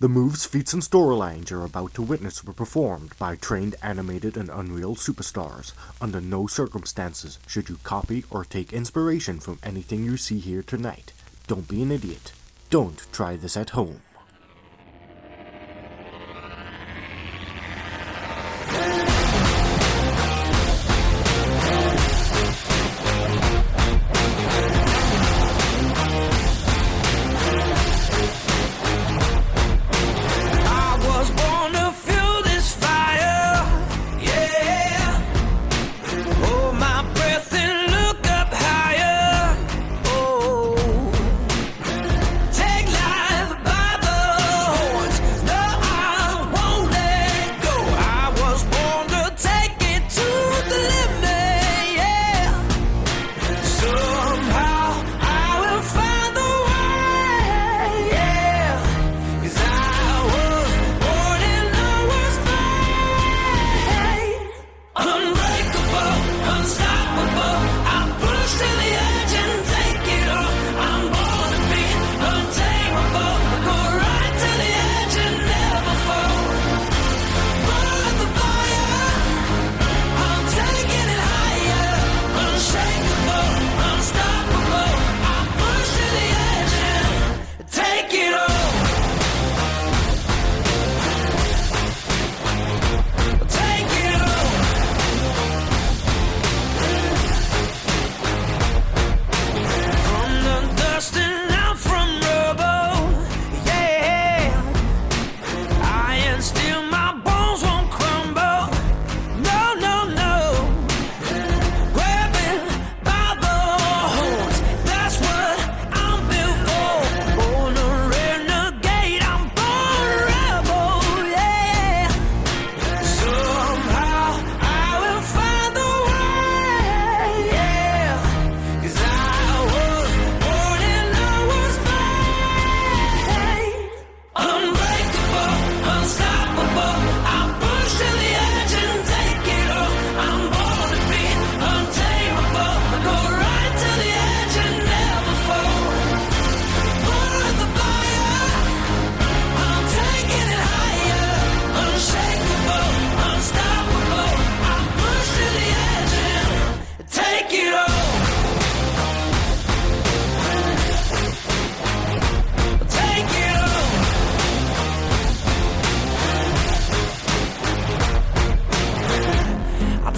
The moves, feats, and storylines you're about to witness were performed by trained animated and Unreal superstars. Under no circumstances should you copy or take inspiration from anything you see here tonight. Don't be an idiot. Don't try this at home.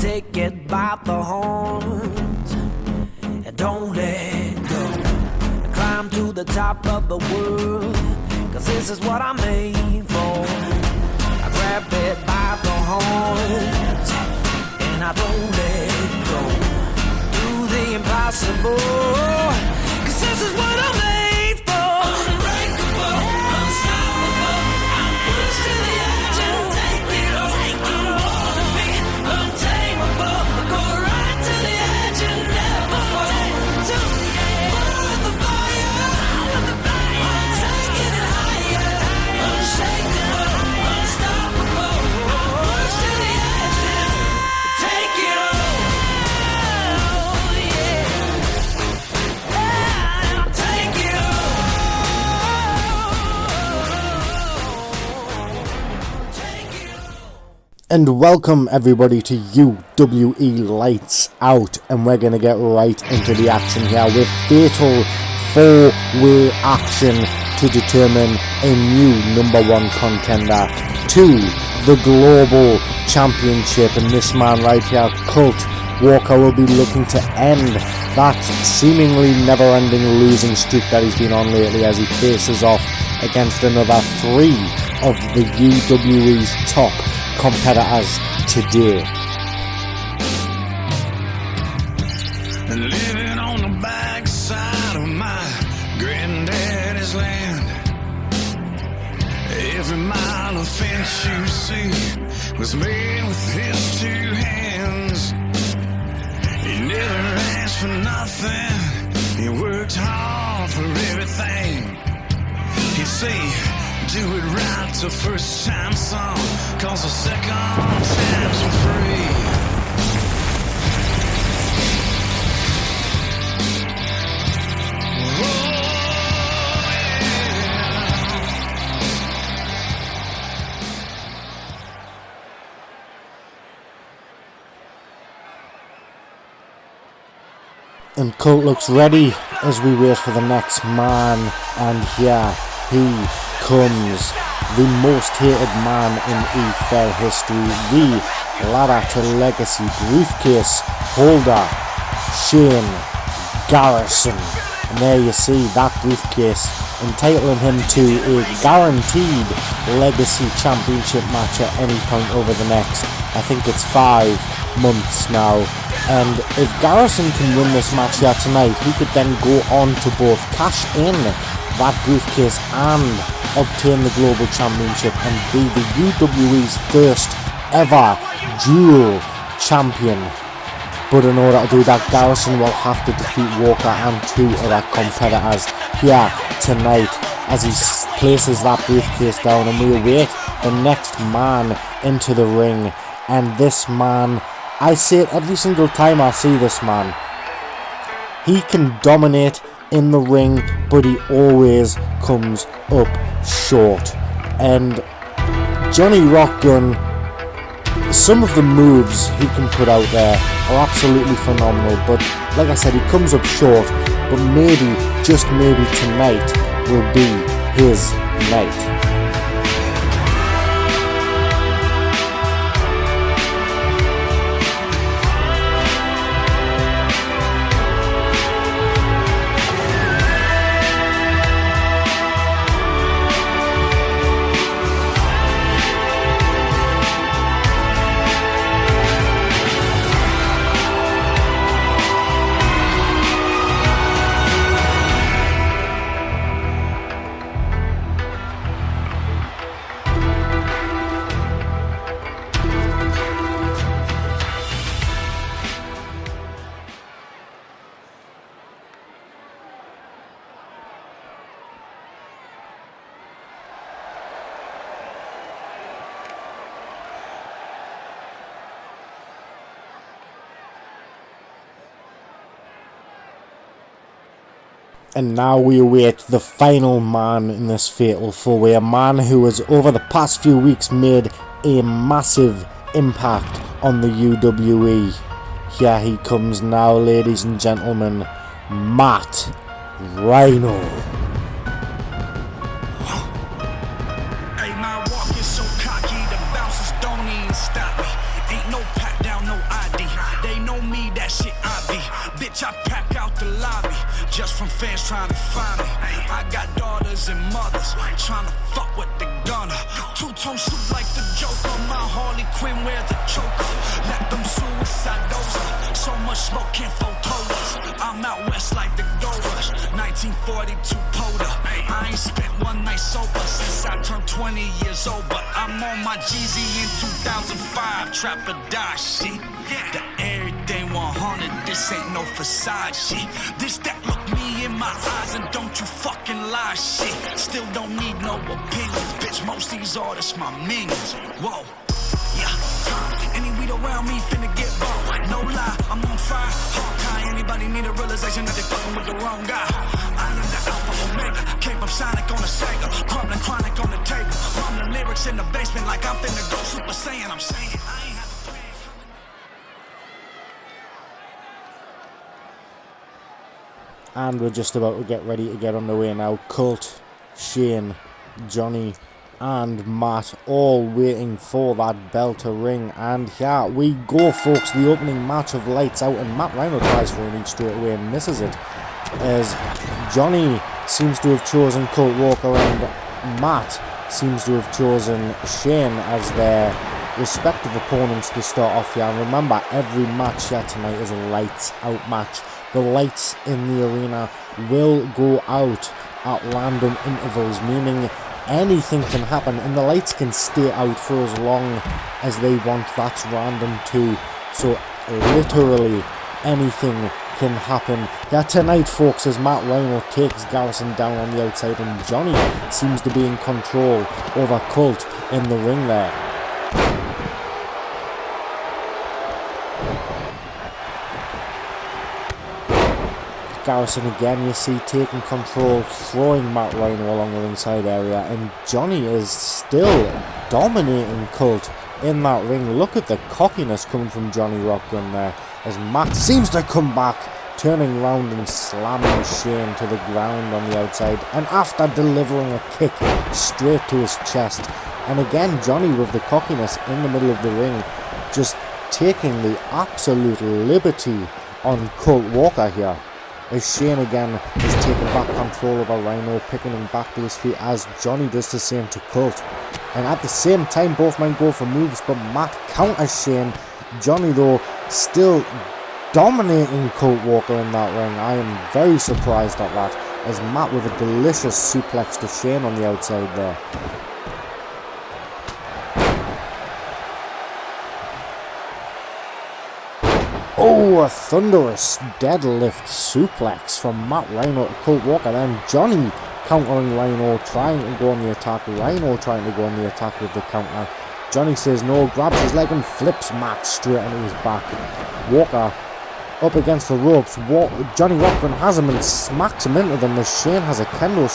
Take it by the horns and don't let go. Climb to the top of the world, 'cause this is what I'm made for. I grab it by the horns and I don't let go. Do the impossible, 'cause this is what I'm made for. Unbreakable, unstoppable, I'm pushed to the edge and take it all. I'm gonna be untamable, go right to the edge and never fall. To the edge, with the fire, I'm taking it higher. Unshakable, unstoppable, I'm pushed to the edge and take it all. Yeah, I'll take it all. Take it all. And welcome everybody to UWE Lights Out, and we're gonna get right into the action here with fatal 4-way action to determine a new #1 contender to the global championship. And this man right here, Colt Walker, will be looking to end that seemingly never-ending losing streak that he's been on lately as he faces off against another 3 of the UWE's top competitors today. Living on the backside of my granddaddy's land. Every mile of fence you see was made with his 2 hands. He never asked for nothing, he worked hard for everything. He'd say, do it right the first time song, 'cause the second times are free. And Colt looks ready as we wait for the next man, and here he comes, the most hated man in EFL history, the ladder to legacy briefcase holder, Shane Garrison. And there you see that briefcase entitling him to a guaranteed legacy championship match at any point over the next, I think it's 5 months now. And if Garrison can win this match here tonight, he could then go on to both cash in that briefcase and obtain the global championship and be the UWE's first ever dual champion. But in order to do that, Garrison will have to defeat Walker and 2 other competitors here tonight as he places that briefcase down, and we await the next man into the ring. And this man, I say it every single time I see this man, he can dominate in the ring, but he always comes up short. And Johnny Rockgun, some of the moves he can put out there are absolutely phenomenal, but like I said, he comes up short. But maybe, just maybe tonight will be his night. And now we await the final man in this fatal four-way, a man who has over the past few weeks made a massive impact on the UWE. Here he comes now, ladies and gentlemen, Ryno. Hey, my walk is so cocky, the bouncers don't even stop me. Ain't no pat down, no ID. They know me, that shit I be. Bitch, I pack out the lobby. Just from fans trying to find me. I got daughters and mothers trying to fuck with the gunner. Two-tone shoot like the Joker. My Harley Quinn wears a choker. Let them suicide dozer. So much smoke can't photo us. I'm out west like the Gold Rush. 1942 Poda. I ain't spent one night sober since I turned 20 years old. But I'm on my Jeezy in 2005. Trap or die shit. The everything 100. This ain't no facade shit. This that look me in my eyes and don't you fucking lie shit. Still don't need no opinions, bitch. Most these artists my minions. Whoa, yeah. Any weed around me finna get bought. No lie, I'm on fire. Hawkeye, anybody need a realization that they fucking with the wrong guy. I am the alpha omega. Came from Sonic on a Sega. Crumbling chronic on the table. Rumbling lyrics in the basement like I'm finna go Super Saiyan. I'm saying I ain't have a plan. And we're just about to get ready to get underway now. Colt, Shane, Johnny and Matt all waiting for that bell to ring. And here we go, folks. The opening match of Lights Out, and Matt Ryno tries for an each straight away and misses it, as Johnny seems to have chosen Colt Walker and Matt seems to have chosen Shane as their respective opponents to start off here. And remember, every match here tonight is a Lights Out match. The lights in the arena will go out at random intervals, meaning anything can happen, and the lights can stay out for as long as they want. That's random too, so literally anything can happen. Yeah, tonight, folks, as Matt Ryno takes Garrison down on the outside, and Johnny seems to be in control over Colt in the ring there. Garrison again, you see, taking control, throwing Matt Ryno along the ringside area, and Johnny is still dominating Colt in that ring. Look at the cockiness coming from Johnny Rockgun there, as Matt seems to come back turning round and slamming Shane to the ground on the outside, and after delivering a kick straight to his chest. And again, Johnny with the cockiness in the middle of the ring, just taking the absolute liberty on Colt Walker here. As Shane again is taking back control over Ryno, picking him back to his feet as Johnny does the same to Colt. And at the same time, both men go for moves, but Matt counters Shane. Johnny, though, still dominating Colt Walker in that ring. I am very surprised at that, as Matt with a delicious suplex to Shane on the outside there. Oh, a thunderous deadlift suplex from Matt Ryno to Colt Walker. Then Johnny countering Ryno, trying to go on the attack. Ryno trying to go on the attack with the counter. Johnny says no, grabs his leg and flips Matt straight onto his back. Walker up against the ropes. Johnny Rockman has him and smacks him into them as Shane has a kendo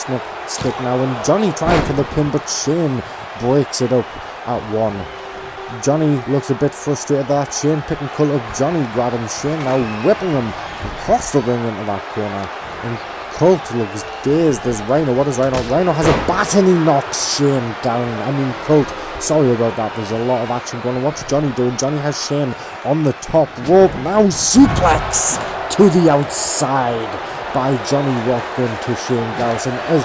stick now. And Johnny trying for the pin, but Shane breaks it up at one. Johnny looks a bit frustrated at that. Shane picking Colt up. Johnny grabbing Shane now, whipping him across the ring into that corner. And Colt looks dazed as Ryno. What is Ryno? Ryno has a bat and he knocks Shane down. I mean, Colt, sorry about that. There's a lot of action going on. What's Johnny doing? Johnny has Shane on the top rope. Now suplex to the outside by Johnny Rockman to Shane Garrison as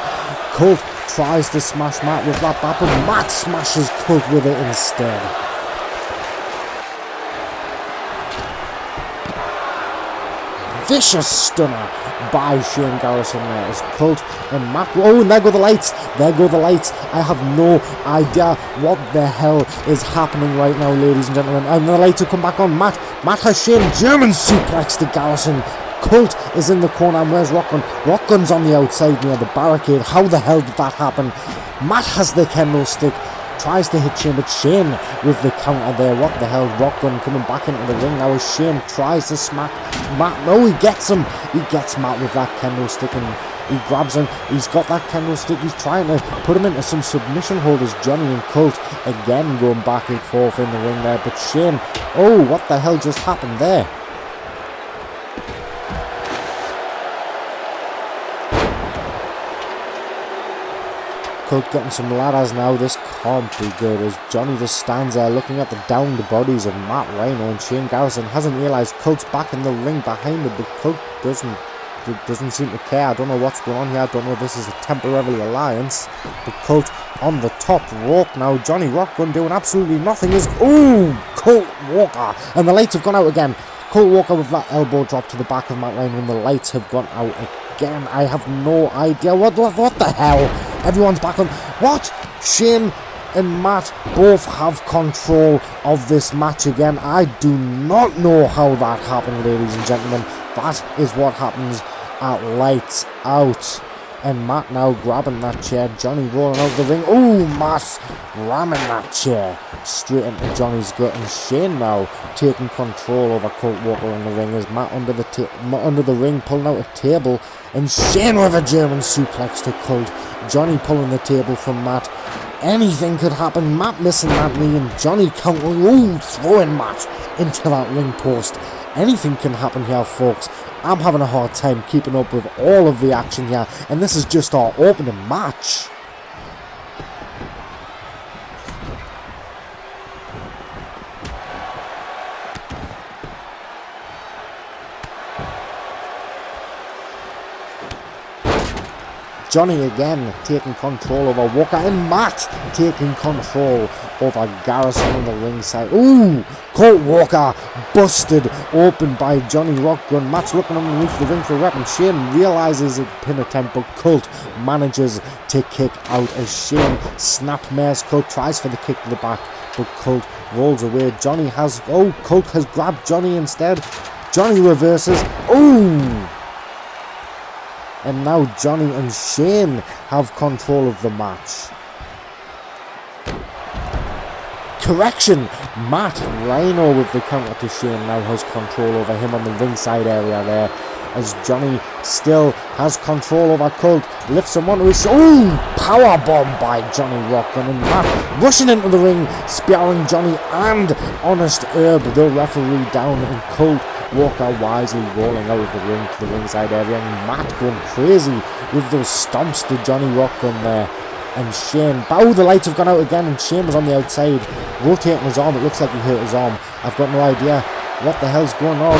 Colt tries to smash Matt with that bat, but Matt smashes Colt with it instead. Vicious stunner by Shane Garrison there as Colt and Matt. Oh, and there go the lights. There go the lights. I have no idea what the hell is happening right now, ladies and gentlemen. And the lights have come back on. Matt has Shane. German suplex to Garrison. Colt is in the corner. And where's Rockgun? Rockgun's on the outside near the barricade. How the hell did that happen? Matt has the kendo stick. Tries to hit Shane, but Shane with the counter there. What the hell? Rockgun coming back into the ring now as Shane tries to smack Matt. No, he gets him. He gets Matt with that kendo stick and he grabs him. He's got that kendo stick. He's trying to put him into some submission holders. Johnny and Colt again going back and forth in the ring there. But Shane, oh, what the hell just happened there? Colt getting some ladders now. This can't be good as Johnny just stands there looking at the downed bodies of Matt Ryno and Shane Garrison. Hasn't realised Colt's back in the ring behind him, but Colt doesn't seem to care. I don't know what's going on here. I don't know if this is a temporary alliance. But Colt on the top rope now. Johnny Rockgun doing absolutely nothing. Colt Walker. And the lights have gone out again. Colt Walker with that elbow drop to the back of Matt Ryno and the lights have gone out again. I have no idea. What the hell? Everyone's back on. What? Shane and Matt both have control of this match again. I do not know how that happened, ladies and gentlemen. That is what happens at Lights Out. And Matt now grabbing that chair. Johnny rolling out of the ring. Oh, Matt ramming that chair straight into Johnny's gut. And Shane now taking control over Colt Walker in the ring as Matt under the ring pulling out a table. And Shane with a German suplex to Colt. Johnny pulling the table from Matt. Anything could happen. Matt missing that knee and Johnny countering. Throwing Matt into that ring post. Anything can happen here, folks. I'm having a hard time keeping up with all of the action here, and this is just our opening match. Johnny again taking control over Walker and Matt taking control over Garrison on the ringside. Ooh, Colt Walker busted open by Johnny Rockgun. Matt's looking underneath the ring for a weapon. Shane realizes a pin attempt, but Colt manages to kick out as Shane snapmares Colt, tries for the kick to the back, but Colt rolls away. Colt has grabbed Johnny instead. Johnny reverses. Ooh! And now Johnny and Shane have control of the match. Correction! Matt Ryno with the counter to Shane now has control over him on the ringside area there. As Johnny still has control over Colt. Lifts him onto his powerbomb by Johnny Rockgun. And Matt rushing into the ring, spearing Johnny and Honest Herb, the referee, down. And Colt Walker wisely rolling out of the ring to the ringside area, and Matt going crazy with those stomps to Johnny Rockgun there. And Shane, oh, the lights have gone out again, and Shane was on the outside, rotating his arm. It looks like he hurt his arm. I've got no idea what the hell's going on.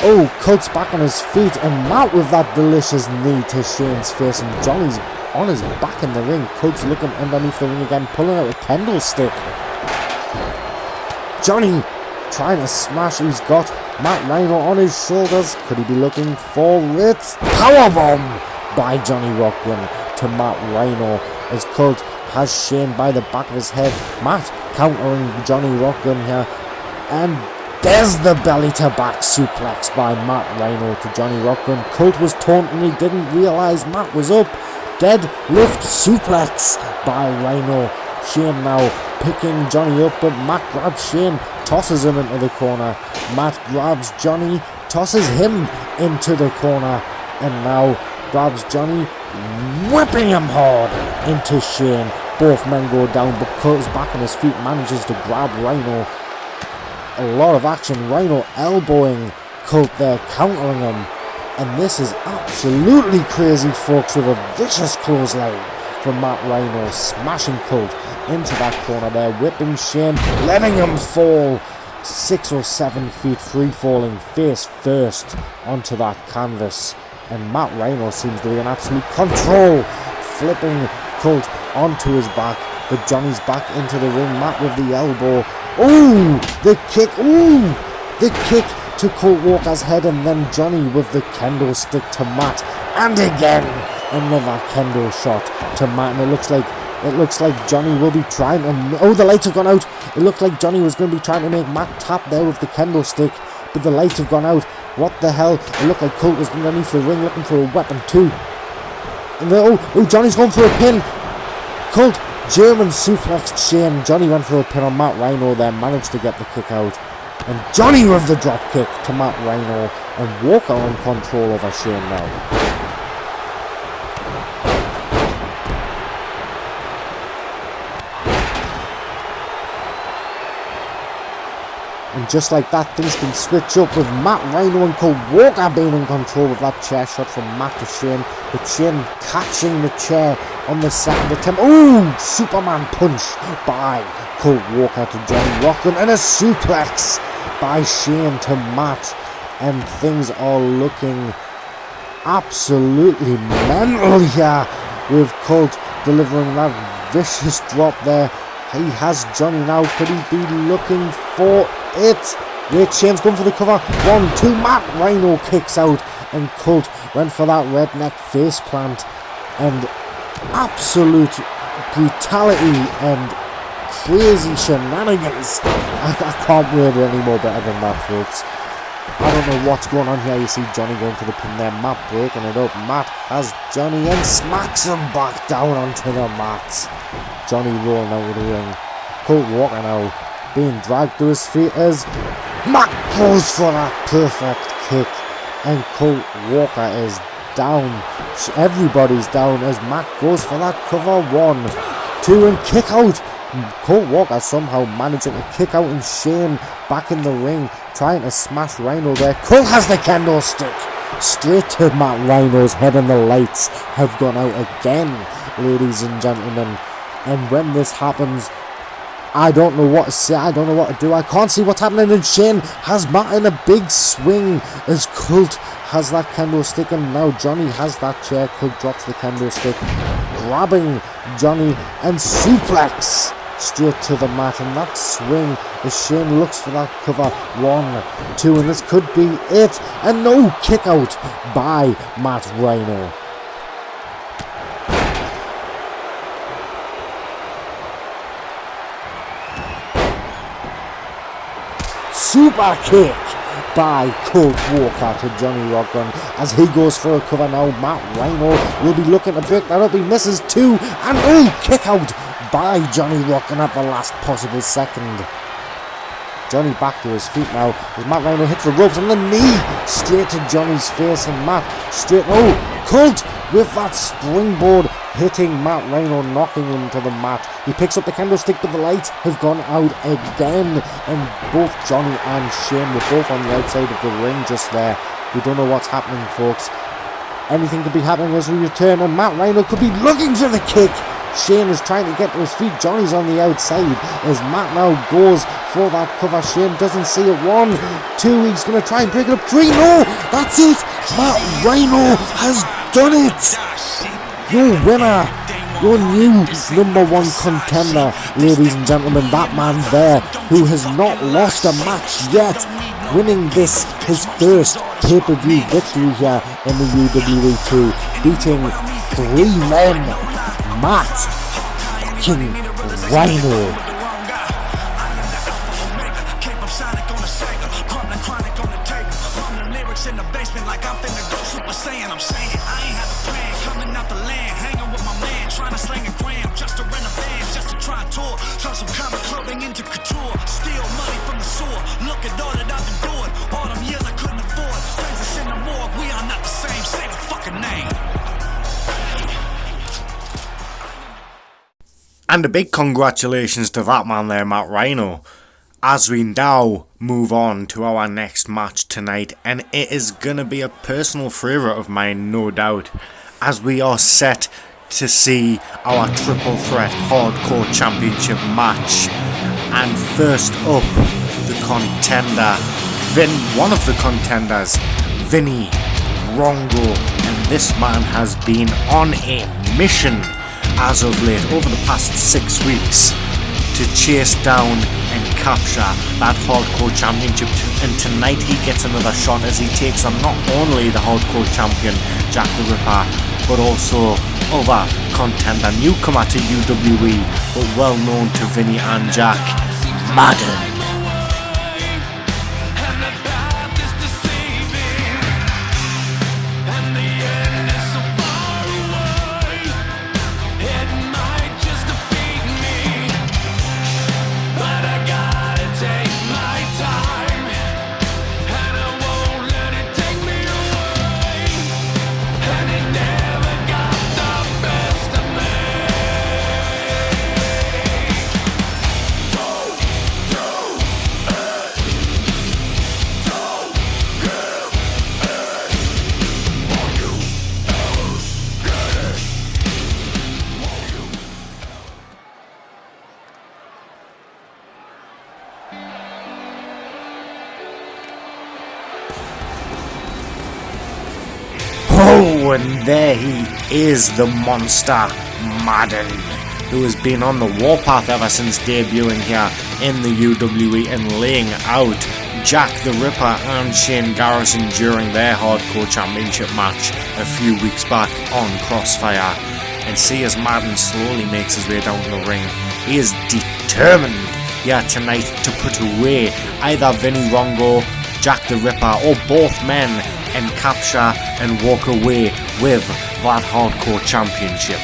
Oh, Cult's back on his feet, and Matt with that delicious knee to Shane's face, and Johnny's on his back in the ring. Cult's looking underneath the ring again, pulling out a kendo stick. Johnny trying to smash. He's got Matt Ryno on his shoulders. Could he be looking for it? Powerbomb by Johnny Rockgun to Matt Ryno as Cult has Shane by the back of his head. Matt countering Johnny Rockgun here, and there's the belly to back suplex by Matt Ryno to Johnny Rockgun. Cult was taunting, he didn't realise Matt was up. Deadlift suplex by Ryno. Shane now picking Johnny up, but Matt grabs Shane, tosses him into the corner. Matt grabs Johnny, tosses him into the corner, and now grabs Johnny, whipping him hard into Shane. Both men go down, but Cult's back on his feet, manages to grab Ryno. A lot of action. Ryno elbowing Cult there, countering him. And this is absolutely crazy, folks, with a vicious clothesline from Matt Ryno, smashing Cult into that corner there, whipping Shane, letting him fall 6 or 7 feet, free falling face first onto that canvas. And Matt Ryno seems to be in absolute control, flipping Cult onto his back, but Johnny's back into the ring. Matt with the elbow. Ooh, the kick. Ooh, the kick to Colt Walker's head, and then Johnny with the kendo stick to Matt, and again another kendo shot to Matt. And it looks like Johnny will be trying to. Oh, the lights have gone out. It looked like Johnny was going to be trying to make Matt tap there with the kendo stick, but the lights have gone out. What the hell? It looked like Colt was underneath the ring looking for a weapon too. And oh, Johnny's going for a pin. Colt German suplexed Shane. Johnny went for a pin on Matt Ryno there, managed to get the kick out. And Johnny with the drop kick to Matt Ryno, and Walker in control over Shane now. And just like that, things can switch up with Matt Ryno and Colt Walker being in control with that chair shot from Matt to Shane. But Shane catching the chair on the second attempt. Ooh, Superman punch by Colt Walker to Johnny Rockgun, and a suplex by Shane to Matt. And things are looking absolutely mental here with Colt delivering that vicious drop there. He has Johnny now. Could he be looking for it? Wait, Shane's going for the cover. 1, 2, Matt Ryno kicks out, and Colt went for that redneck face plant. And absolute brutality and crazy shenanigans. I can't word it any more better than that, folks. I don't know what's going on here. You see Johnny going for the pin there, Matt breaking it up. Matt has Johnny and smacks him back down onto the mat. Johnny rolling out of the ring. Colt Walker now being dragged to his feet as Matt goes for that perfect kick, and Colt Walker is down. Everybody's down as Matt goes for that cover. 1, 2, and kick out. Colt Walker somehow managing to kick out, and Shane back in the ring trying to smash Ryno there. Colt has the kendo stick straight to Matt Ryno's head, and the lights have gone out again, ladies and gentlemen. And when this happens, I don't know what to say, I don't know what to do. I can't see what's happening, and Shane has Matt in a big swing as Colt has that kendo stick, and now Johnny has that chair. Colt drops the kendo stick, grabbing Johnny, and suplex straight to the mat. And that swing as Shane looks for that cover. 1, 2, and this could be it. And no, kick out by Matt Ryno. Super kick by Colt Walker to Johnny Rockgun as he goes for a cover now. Matt Ryno will be looking to break that up. He misses 2, and kick out by Johnny Rockgun at the last possible second. Johnny back to his feet now as Matt Ryno hits the ropes, and the knee straight to Johnny's face, and Matt straight. Colt with that springboard, hitting Matt Ryno, knocking him to the mat. He picks up the candlestick, but the lights have gone out again, and both Johnny and Shane were both on the outside of the ring just there. We don't know what's happening, folks. Anything could be happening as we return, and Matt Ryno could be looking for the kick. Shane is trying to get to his feet. Johnny's on the outside as Matt now goes for that cover. Shane doesn't see it. 1, 2, he's going to try and break it up. 3, no, that's it. Matt Ryno has done it. Your winner, your new #1 contender, ladies and gentlemen. That man there who has not lost a match yet, winning this, his first pay-per-view victory here in the UWE 2, beating 3 men. Matt fucking Ryno. In the basement like I'm finna go Super Saiyan. I'm saying I ain't have a plan, coming out the land, hanging with my man, trying to slang a gram, just to rent a van, just to try and tour, turn some common clothing into couture, steal money from the sewer, look at all that I've been doing, all them years I couldn't afford, friends is in the morgue, we are not the same, say the fucking name. And a big congratulations to that man there, Matt Ryno, as we now move on to our next match tonight, and it is gonna be a personal favourite of mine, no doubt, as we are set to see our triple threat hardcore championship match. And first up, the contender, one of the contenders, Vinny Rongo, and this man has been on a mission as of late, over the past 6 weeks, to chase down and capture that hardcore championship, and tonight he gets another shot as he takes on not only the hardcore champion Jack the Ripper, but also other contender, newcomer to UWE, but well known to Vinny and Jack, Madrn. Oh, and there he is, the monster, Madrn, who has been on the warpath ever since debuting here in the UWE and laying out Jack the Ripper and Shane Garrison during their hardcore championship match a few weeks back on Crossfire. And see as Madrn slowly makes his way down the ring, he is determined here tonight to put away either Vinny Rongo, Jack the Ripper, or both men, and capture and walk away with that hardcore championship.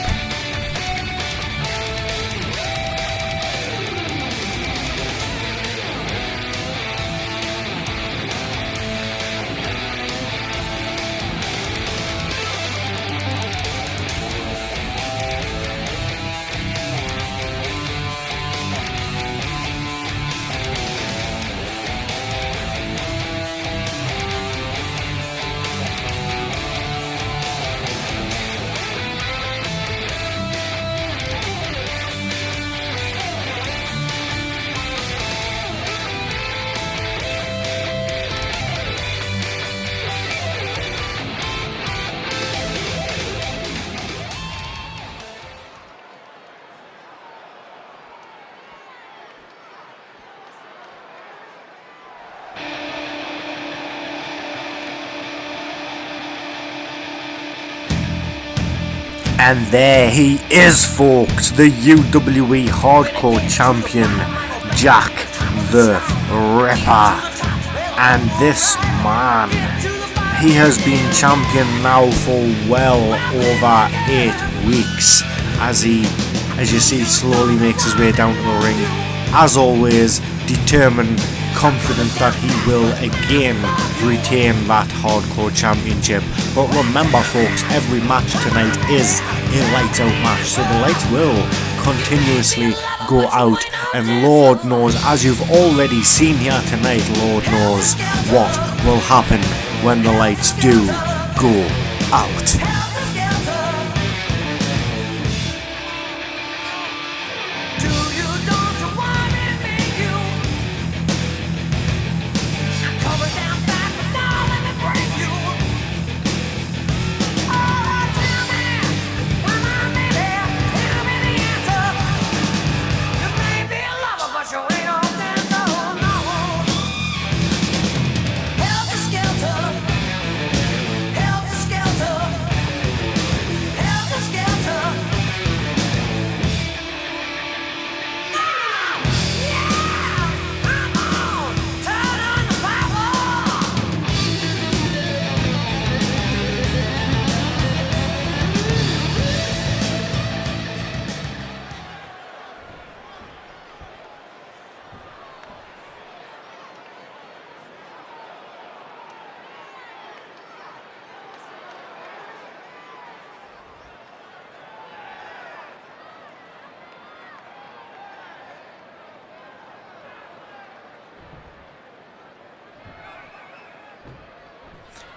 And there he is, folks, the UWE Hardcore Champion, Jack the Ripper. And this man, he has been champion now for well over 8 weeks, as he, as you see, slowly makes his way down to the ring. As always, determined, confident that he will again retain that hardcore championship. But remember folks, every match tonight is a lights out match, so the lights will continuously go out, and Lord knows, as you've already seen here tonight, Lord knows what will happen when the lights do go out.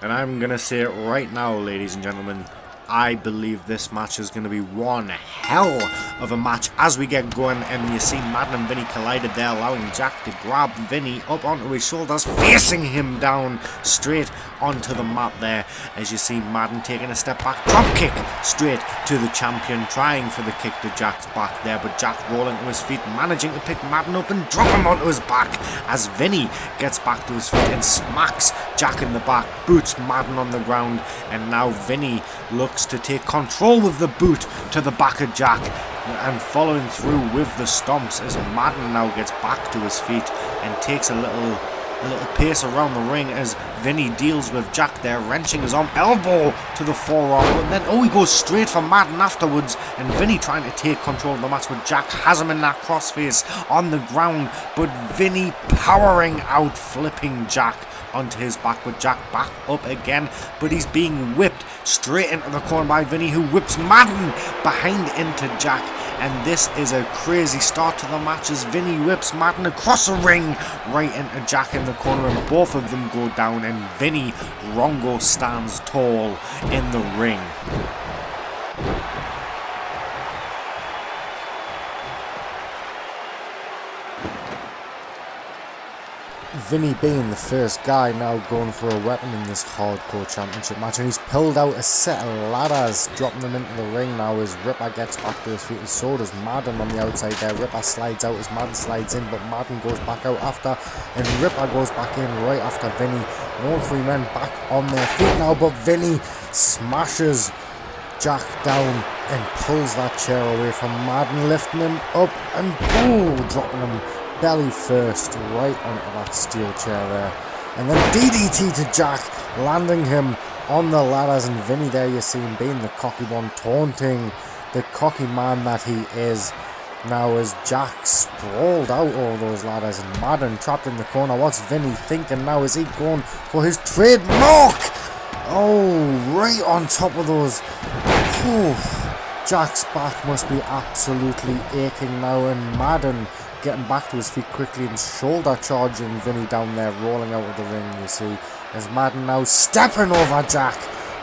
And I'm going to say it right now, ladies and gentlemen, I believe this match is going to be one hell of a match as we get going. And you see Madrn and Vinny collided there, allowing Jack to grab Vinny up onto his shoulders, facing him down straight onto the mat there. As you see Madrn taking a step back, drop kick straight to the champion, trying for the kick to Jack's back there, but Jack rolling to his feet, managing to pick Madrn up and drop him onto his back as Vinny gets back to his feet and smacks Jack in the back, boots Madrn on the ground, and now Vinny looks to take control with the boot to the back of Jack and following through with the stomps as Madrn now gets back to his feet and takes a little pace around the ring as Vinny deals with Jack there, wrenching his arm, elbow to the forearm, and then he goes straight for Madrn afterwards, and Vinny trying to take control of the match, but Jack has him in that crossface on the ground, but Vinny powering out, flipping Jack onto his back, but Jack back up again, but he's being whipped straight into the corner by Vinny, who whips Madrn behind into Jack. And this is a crazy start to the match as Vinny whips Madrn across the ring right into Jack in the corner, and both of them go down, and Vinny Rongo stands tall in the ring. Vinny being the first guy now going for a weapon in this hardcore championship match, and he's pulled out a set of ladders, dropping them into the ring now as Ripper gets back to his feet, and so does Madrn on the outside there. Ripper slides out as Madrn slides in, but Madrn goes back out after, and Ripper goes back in right after Vinny, and all three men back on their feet now, but Vinny smashes Jack down and pulls that chair away from Madrn, lifting him up and dropping him belly first right onto that steel chair there, and then DDT to Jack, landing him on the ladders, and Vinny there you see him being the cocky one, taunting the cocky man that he is now as Jack sprawled out all those ladders, and Madrn trapped in the corner. What's Vinny thinking now? Is he going for his trademark? Oh, right on top of those. Jack's back must be absolutely aching now, and Madrn getting back to his feet quickly and shoulder charging Vinny down there, rolling out of the ring, you see, as Madrn now stepping over Jack,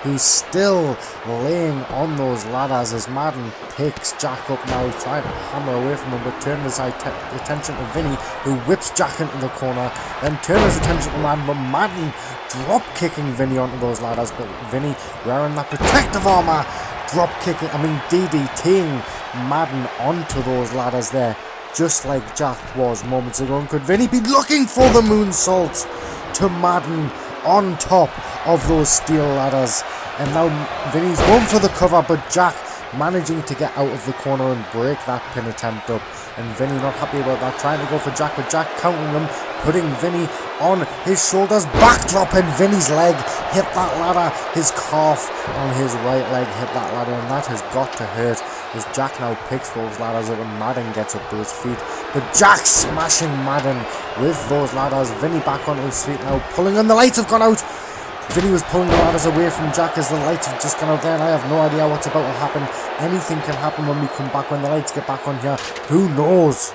who's still laying on those ladders, as Madrn picks Jack up now, trying to hammer away from him, but turning his attention to Vinny, who whips Jack into the corner, then turning his attention to Madrn, but Madrn drop kicking Vinny onto those ladders, but Vinny wearing that protective armor, DDTing Madrn onto those ladders there, just like Jack was moments ago. And could Vinny be looking for the moonsault to Madrn on top of those steel ladders? And now Vinny's going for the cover, but Jack managing to get out of the corner and break that pin attempt up. And Vinny not happy about that, trying to go for Jack, but Jack counting him, putting Vinny on his shoulders, backdropping Vinny's leg, hit that ladder, his calf on his right leg hit that ladder, and that has got to hurt as Jack now picks those ladders up and Madrn gets up to his feet. But Jack smashing Madrn with those ladders. Vinny back onto his feet now, pulling, and the lights have gone out. Vinny was pulling the ladders away from Jack as the lights have just gone out there, and I have no idea what's about to happen. Anything can happen when we come back, when the lights get back on here. Who knows?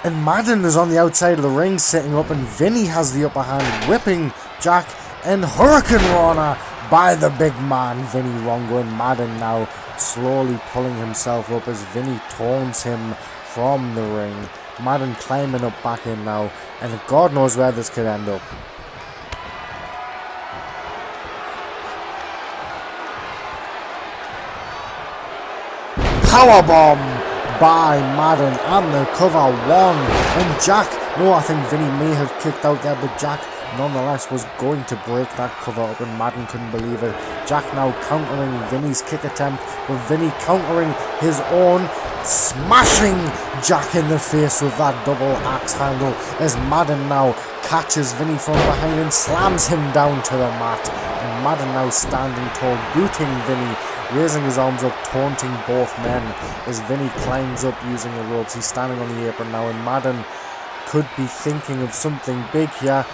And Madrn is on the outside of the ring sitting up, and Vinny has the upper hand, whipping Jack, and Hurricane Rana by the big man Vinny Rongo, and Madrn now slowly pulling himself up as Vinny taunts him from the ring. Madrn climbing up back in now, and God knows where this could end up. Powerbomb by Madrn, and the cover one. And Jack, no, I think Vinny may have kicked out there, but Jack nonetheless was going to break that cover up, and Madrn couldn't believe it. Jack now countering Vinny's kick attempt, but Vinny countering his own, smashing Jack in the face with that double axe handle as Madrn now catches Vinny from behind and slams him down to the mat. And Madrn now standing tall, booting Vinny, raising his arms up, taunting both men as Vinny climbs up using the ropes. He's standing on the apron now, and Madrn could be thinking of something big here,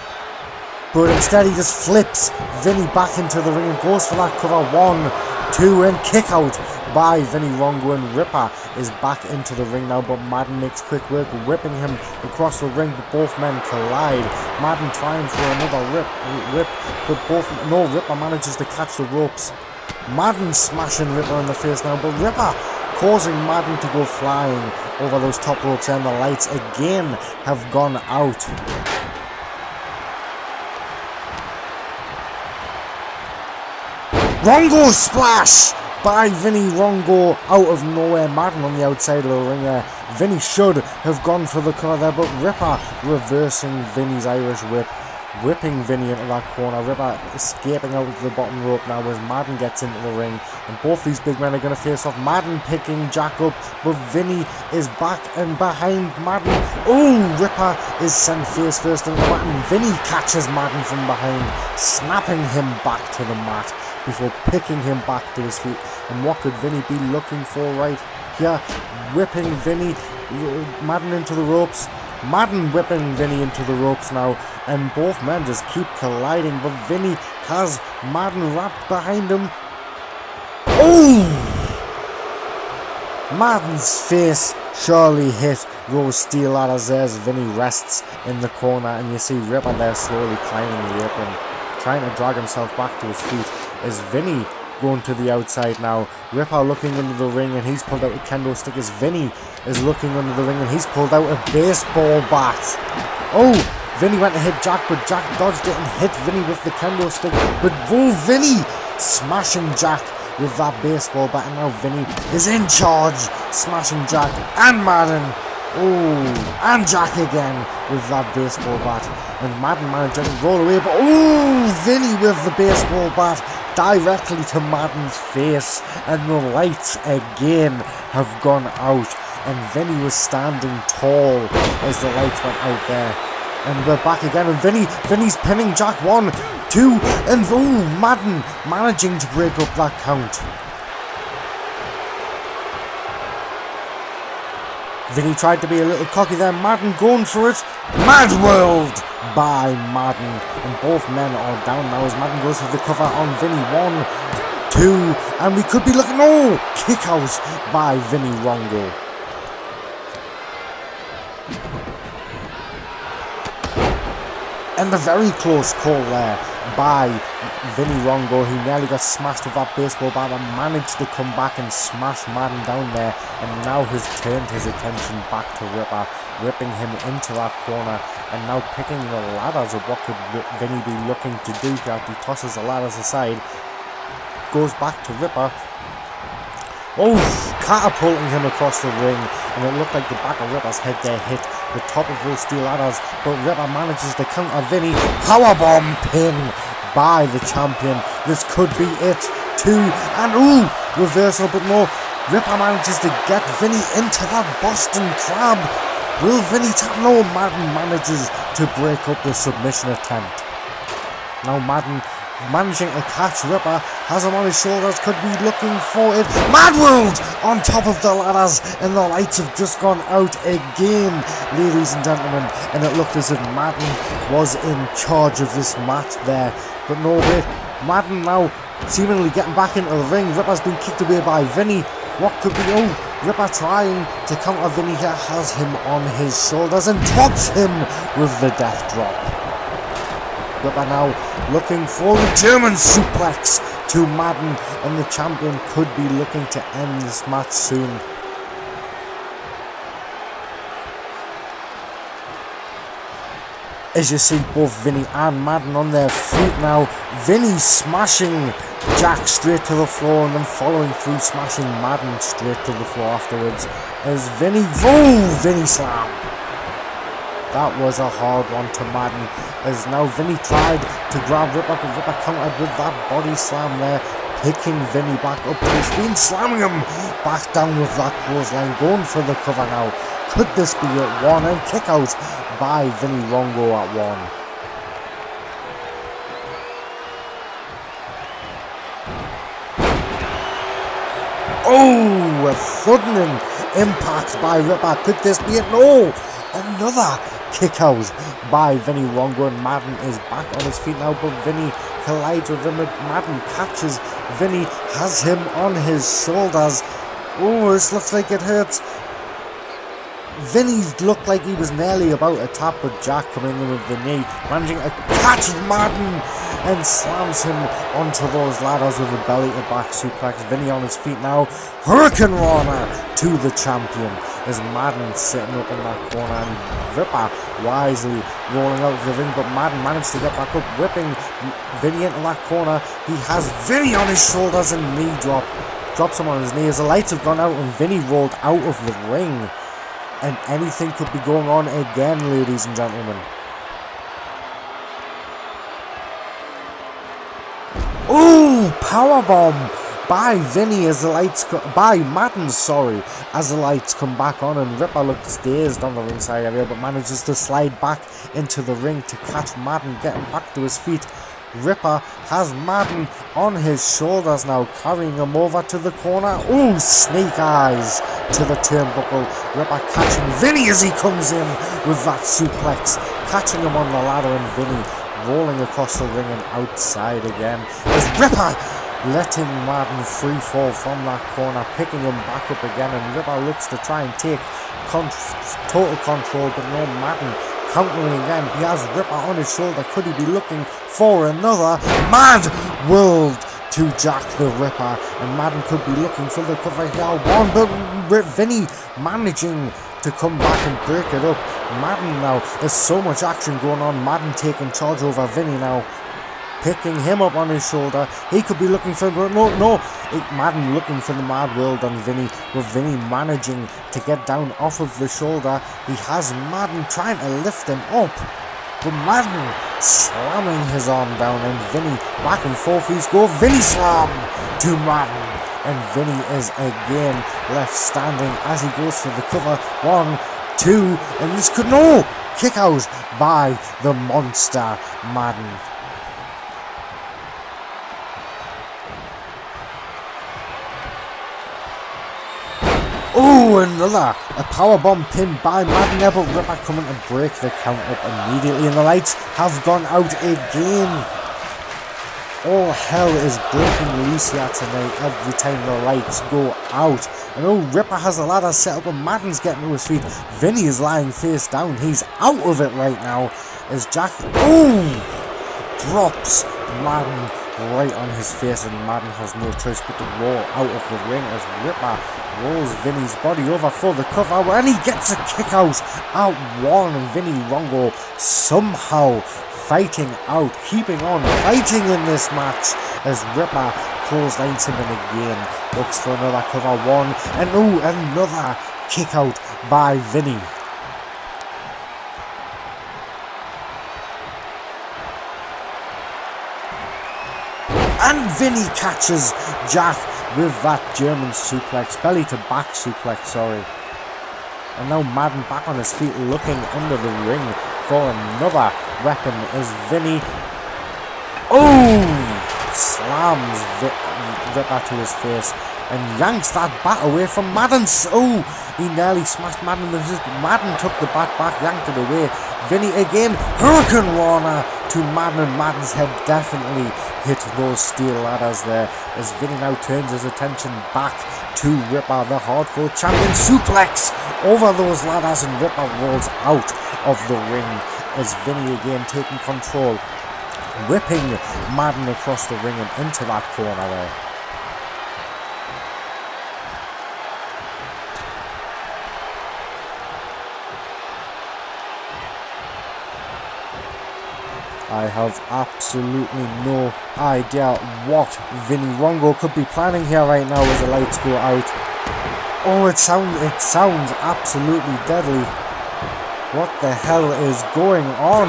but instead he just flips Vinny back into the ring and goes for that cover. 1, 2, and kick out by Vinny Rongo, and Ripper is back into the ring now, but Madrn makes quick work, whipping him across the ring, but both men collide. Madrn trying for another whip, but Ripper manages to catch the ropes. Madrn smashing Ripper in the face now, but Ripper causing Madrn to go flying over those top ropes, and the lights again have gone out. Rongo splash by Vinny Rongo out of nowhere. Madrn on the outside of the ring there. Vinny should have gone for the cover there, but Ripper reversing Vinny's Irish whip, whipping Vinny into that corner. Ripper escaping out of the bottom rope now as Madrn gets into the ring, and both these big men are going to face off. Madrn picking Jack up, but Vinny is back and behind Madrn. Oh, Ripper is sent face first into the mat, and Vinny catches Madrn from behind, snapping him back to the mat before picking him back to his feet. And what could Vinny be looking for right here? Whipping Madrn into the ropes. Madrn whipping Vinny into the ropes now, and both men just keep colliding, but Vinny has Madrn wrapped behind him. Oh! Madrn's face surely hit those steel ladders as Vinny rests in the corner, and you see Ripper there slowly climbing the apron, trying to drag himself back to his feet as Vinny going to the outside now. Ripper looking under the ring, and he's pulled out a kendo stick as Vinny is looking under the ring, and he's pulled out a baseball bat. Oh, Vinny went to hit Jack, but Jack dodged it and hit Vinny with the kendo stick. But Vinny smashing Jack with that baseball bat, and now Vinny is in charge, smashing Jack and Madrn. Oh, and Jack again with that baseball bat, and Madrn managed to roll away, but Vinny with the baseball bat directly to Madrn's face, and the lights again have gone out, and Vinny was standing tall as the lights went out there. And we're back again, and Vinny's pinning Jack. 1, 2, and Madrn managing to break up that count. Vinny tried to be a little cocky there. Madrn going for it. Mad World by Madrn, and both men are down now as Madrn goes for the cover on Vinny. 1, 2, and we could be looking. Kick out by Vinny Rongo. And a very close call there by Vinny Rongo. He nearly got smashed with that baseball bat and managed to come back and smash Madrn down there, and now has turned his attention back to Ripper, whipping him into that corner, and now picking the ladders of what could Vinny be looking to do here. He tosses the ladders aside, goes back to Ripper. Catapulting him across the ring, and it looked like the back of Ripper's head there hit the top of those steel ladders, but Ripper manages to counter Vinny. Powerbomb pin by the champion. This could be it. 2, and reversal, but no. Ripper manages to get Vinny into that Boston Crab. Will Vinny tap? No, Madrn manages to break up the submission attempt. Now Madrn managing to catch Ripper, has him on his shoulders, could be looking for it. Mad World on top of the ladders, and the lights have just gone out again, ladies and gentlemen, and it looked as if Madrn was in charge of this match there, but no wait, Madrn now seemingly getting back into the ring. Ripper's been kicked away by Vinny. What could be? Oh, Ripper trying to counter Vinny here, has him on his shoulders and drops him with the death drop. Ripper now looking for the German suplex to Madrn, and the champion could be looking to end this match soon. As you see both Vinny and Madrn on their feet now, Vinny smashing Jack straight to the floor and then following through smashing Madrn straight to the floor afterwards. As Vinny, Vinny slam. That was a hard one to Madrn, as now Vinny tried to grab Ripper, but Ripper countered with that body slam there, picking Vinny back up to his feet, slamming him back down with that clothesline, going for the cover now. Could this be at one? And kick out by Vinny Rongo at one. Oh, a thudding impact by Ripper. Could this be it? No! Another kick out by Vinny Rongo, and Madrn is back on his feet now, but Vinny collides with him. Madrn catches Vinny, has him on his shoulders. Oh, this looks like it hurts. Vinny looked like he was nearly about to tap, but Jack coming in with the knee, managing to catch Madrn and slams him onto those ladders with a belly to back suplex. Vinny on his feet now, Hurricane Rana to the champion, as Madrn sitting up in that corner, and Ripper wisely rolling out of the ring, but Madrn managed to get back up, whipping Vinny into that corner. He has Vinny on his shoulders and knee drop, drops him on his knee as the lights have gone out and Vinny rolled out of the ring. And anything could be going on again, ladies and gentlemen. Ooh, powerbomb by Vinny as the lights by Madrn, as the lights come back on, and Ripper looks dazed on the ringside area, but manages to slide back into the ring to catch Madrn, getting back to his feet. Ripper has Madrn on his shoulders now, carrying him over to the corner. Ooh, snake eyes to the turnbuckle. Ripper catching Vinny as he comes in with that suplex, catching him on the ladder, and Vinny rolling across the ring and outside again. As Ripper letting Madrn free fall from that corner, picking him back up again, and Ripper looks to try and take total control, but no, Madrn countering again. He has Ripper on his shoulder. Could he be looking for another Mad World to Jack the Ripper? And Madrn could be looking for the cover here. One, but Vinny managing to come back and break it up. Madrn now, there's so much action going on. Madrn taking charge over Vinny now, picking him up on his shoulder. He could be looking for, no, Madrn looking for the Mad World on Vinny, with Vinny managing to get down off of the shoulder. He has Madrn trying to lift him up, but Madrn slamming his arm down, and Vinny back and forth he's go. Vinny slam to Madrn, and Vinny is again left standing as he goes for the cover. 1, 2, and this could, no, kick out by the monster Madrn. Oh, another a powerbomb pin by Madrn there, but Ripper coming to break the count up immediately, and the lights have gone out again. All hell is breaking loose here tonight every time the lights go out. And oh, Ripper has a ladder set up, and Madden's getting to his feet. Vinny is lying face down. He's out of it right now as Jack, drops Madden right on his face, and Madden has no choice but to roll out of the ring as Ripper rolls Vinny's body over for the cover, and he gets a kick out at one, and Vinny Rongo somehow fighting out, keeping on fighting in this match as Ripper clotheslines him in again, looks for another cover, one, and another kick out by Vinny. And Vinny catches Jack with that German suplex, belly to back suplex, And now Madrn back on his feet, looking under the ring for another weapon as Vinny, slams Ripper to his face and yanks that bat away from Madrn. He nearly smashed Madrn. Madrn took the bat back, yanked it away. Vinny again, Hurricane Warner to Madrn. Madrn's head definitely hit those steel ladders there as Vinny now turns his attention back to Ripper, the hardcore champion. Suplex over those ladders and Ripper rolls out of the ring as Vinny again taking control, whipping Madrn across the ring and into that corner there. I have absolutely no idea what Vinny Rongo could be planning here right now as the lights go out. It sounds absolutely deadly. What the hell is going on?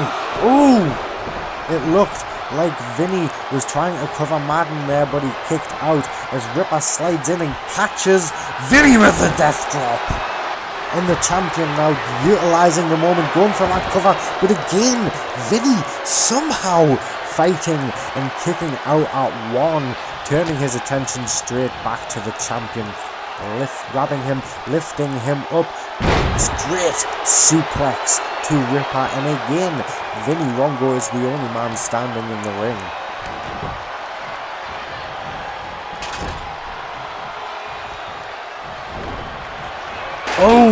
It looked like Vinny was trying to cover Madrn there, but he kicked out as Ripper slides in and catches Vinny with the death drop. And the champion now utilising the moment, going for that cover, but again, Vinny somehow fighting and kicking out at one, turning his attention straight back to the champion, grabbing him, lifting him up, straight suplex to Ripper, and again, Vinny Rongo is the only man standing in the ring.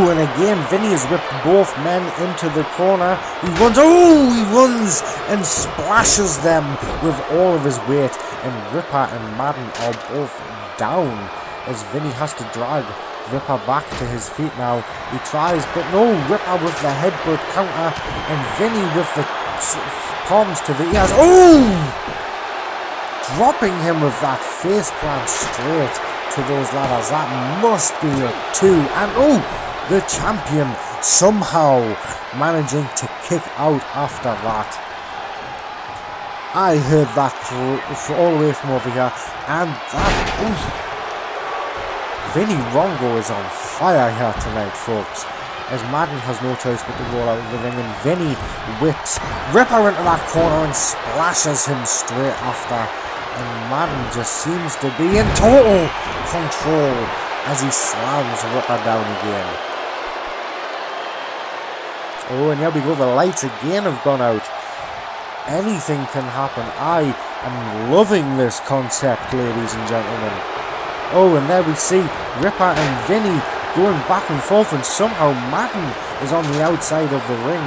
And again, Vinny has whipped both men into the corner. He runs and splashes them with all of his weight. And Ripper and Madrn are both down as Vinny has to drag Ripper back to his feet now. He tries, but no, Ripper with the headbutt counter and Vinny with the palms to the ears. Dropping him with that face plant straight to those ladders. That must be a 2. And the champion somehow managing to kick out after that. I heard that all the way from over here, and that Vinny Rongo is on fire here tonight, folks, as Madrn has no choice but to roll out of the ring, and Vinny whips Ripper into that corner and splashes him straight after, and Madrn just seems to be in total control as he slams Ripper down again. And here we go, the lights again have gone out. Anything can happen. I am loving this concept, ladies and gentlemen. And there we see Ripper and Vinny going back and forth, and somehow Madrn is on the outside of the ring,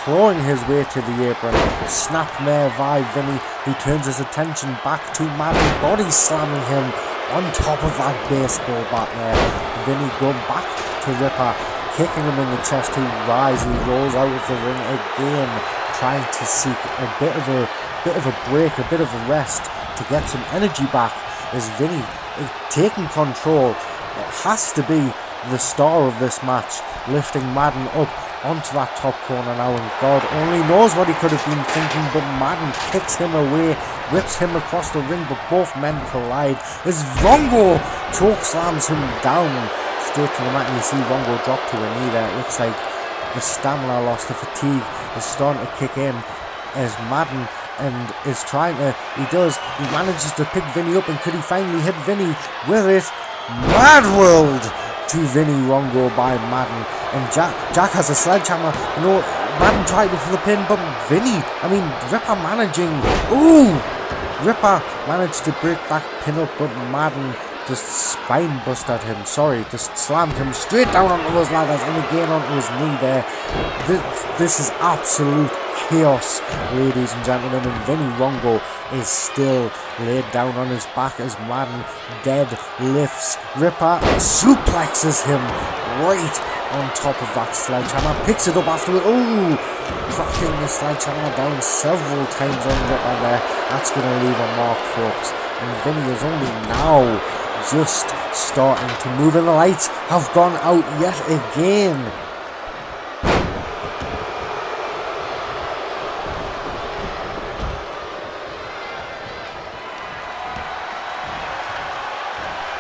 clawing his way to the apron. Snapmare by Vinny, who turns his attention back to Madrn, body slamming him on top of that baseball bat there. Vinny going back to Ripper, kicking him in the chest to rise. He rolls out of the ring again, trying to seek a bit of a break, a bit of a rest to get some energy back. As Vinny is taking control, it has to be the star of this match, lifting Madrn up onto that top corner now, and God only knows what he could have been thinking, but Madrn kicks him away, whips him across the ring, but both men collide as Rongo chokeslams him down straight to the mat, and you see Rongo drop to a knee there. It looks like the stamina loss, the fatigue is starting to kick in as Madrn he manages to pick Vinny up, and could he finally hit Vinny with it? Mad World to Vinny Rongo by Madrn, and Jack has a sledgehammer. Madrn tried for the pin, but Ripper managed to break that pin up, but Madrn just spine busted him, just slammed him straight down onto those ladders and again onto his knee there. This is absolute chaos, ladies and gentlemen, and Vinny Rongo is still laid down on his back as Madrn dead lifts Ripper, suplexes him right on top of that sledgehammer, picks it up afterward, cracking the sledgehammer down several times on Ripper there. That's going to leave a mark, folks, and Vinny is only now just starting to move, and the lights have gone out yet again.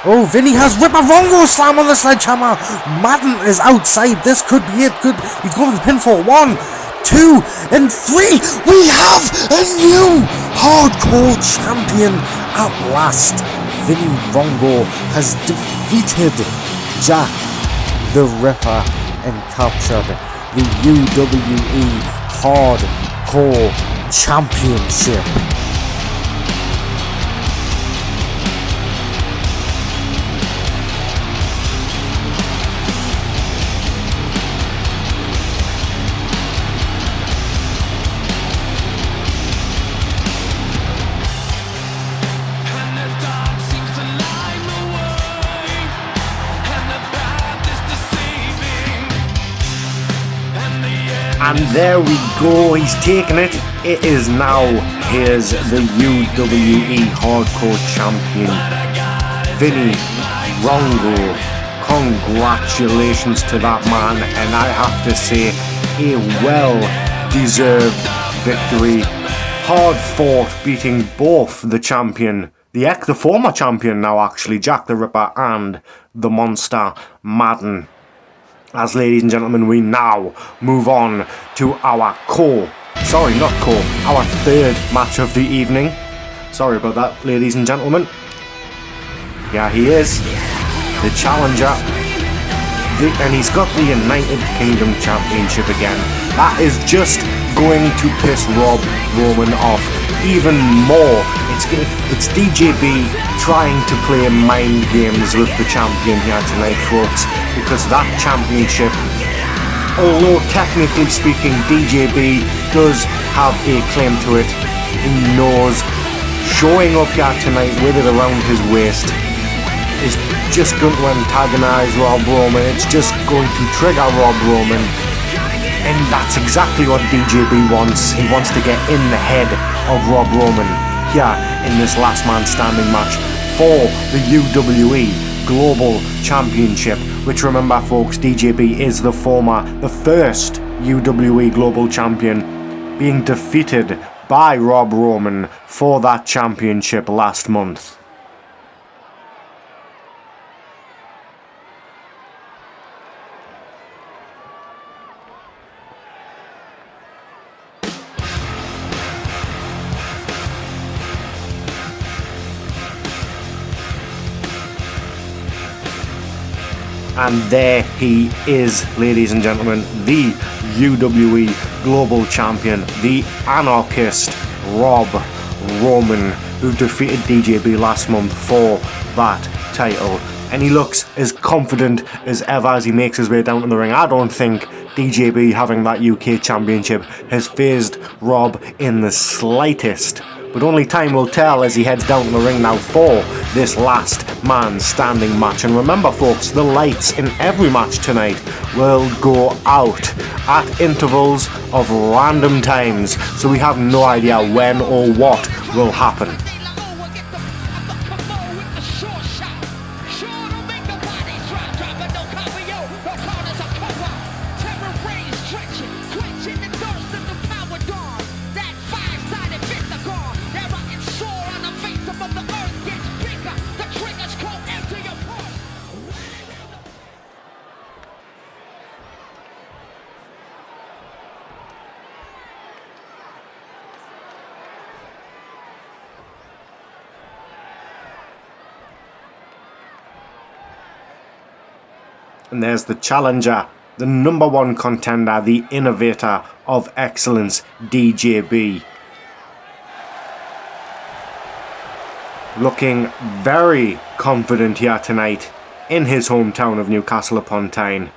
Oh, Vinny has Ripper Rongo slam on the sledgehammer. Madrn is outside. This could be it. He's going for the pinfall. 1, 2, and 3. We have a new hardcore champion at last. Vinny Rongo has defeated Jack the Ripper and captured the UWE Hardcore Championship. And there we go, he's taken it. It is now here's the UWE Hardcore Champion, Vinny Rongo. Congratulations to that man, and I have to say, a well-deserved victory. Hard fought, beating both the champion, the former champion now actually, Jack the Ripper, and the monster Madrn. As ladies and gentlemen, we now move on to our our third match of the evening. Sorry about that, ladies and gentlemen. Yeah, he is the challenger, and he's got the United Kingdom Championship again. That is just going to piss Rob Roman off even more. It's DJB trying to play mind games with the champion here tonight, folks, because that championship, although technically speaking DJB does have a claim to it, he knows showing up here tonight with it around his waist is just going to antagonise Rob Roman. It's just going to trigger Rob Roman, and that's exactly what DJB wants. He wants to get in the head of Rob Roman here in this last man standing match for the UWE Global Championship, which, remember folks, DJB is the first UWE Global Champion, being defeated by Rob Roman for that championship last month. And there he is, ladies and gentlemen, the UWE Global Champion, the anarchist Rob Roman, who defeated DJB last month for that title. And he looks as confident as ever as he makes his way down to the ring. I don't think DJB having that UK Championship has fazed Rob in the slightest. But only time will tell as he heads down to the ring now for this last man standing match. And remember folks, the lights in every match tonight will go out at intervals of random times, so we have no idea when or what will happen. And there's the challenger, the number one contender, the innovator of excellence, DJB. Looking very confident here tonight in his hometown of Newcastle upon Tyne.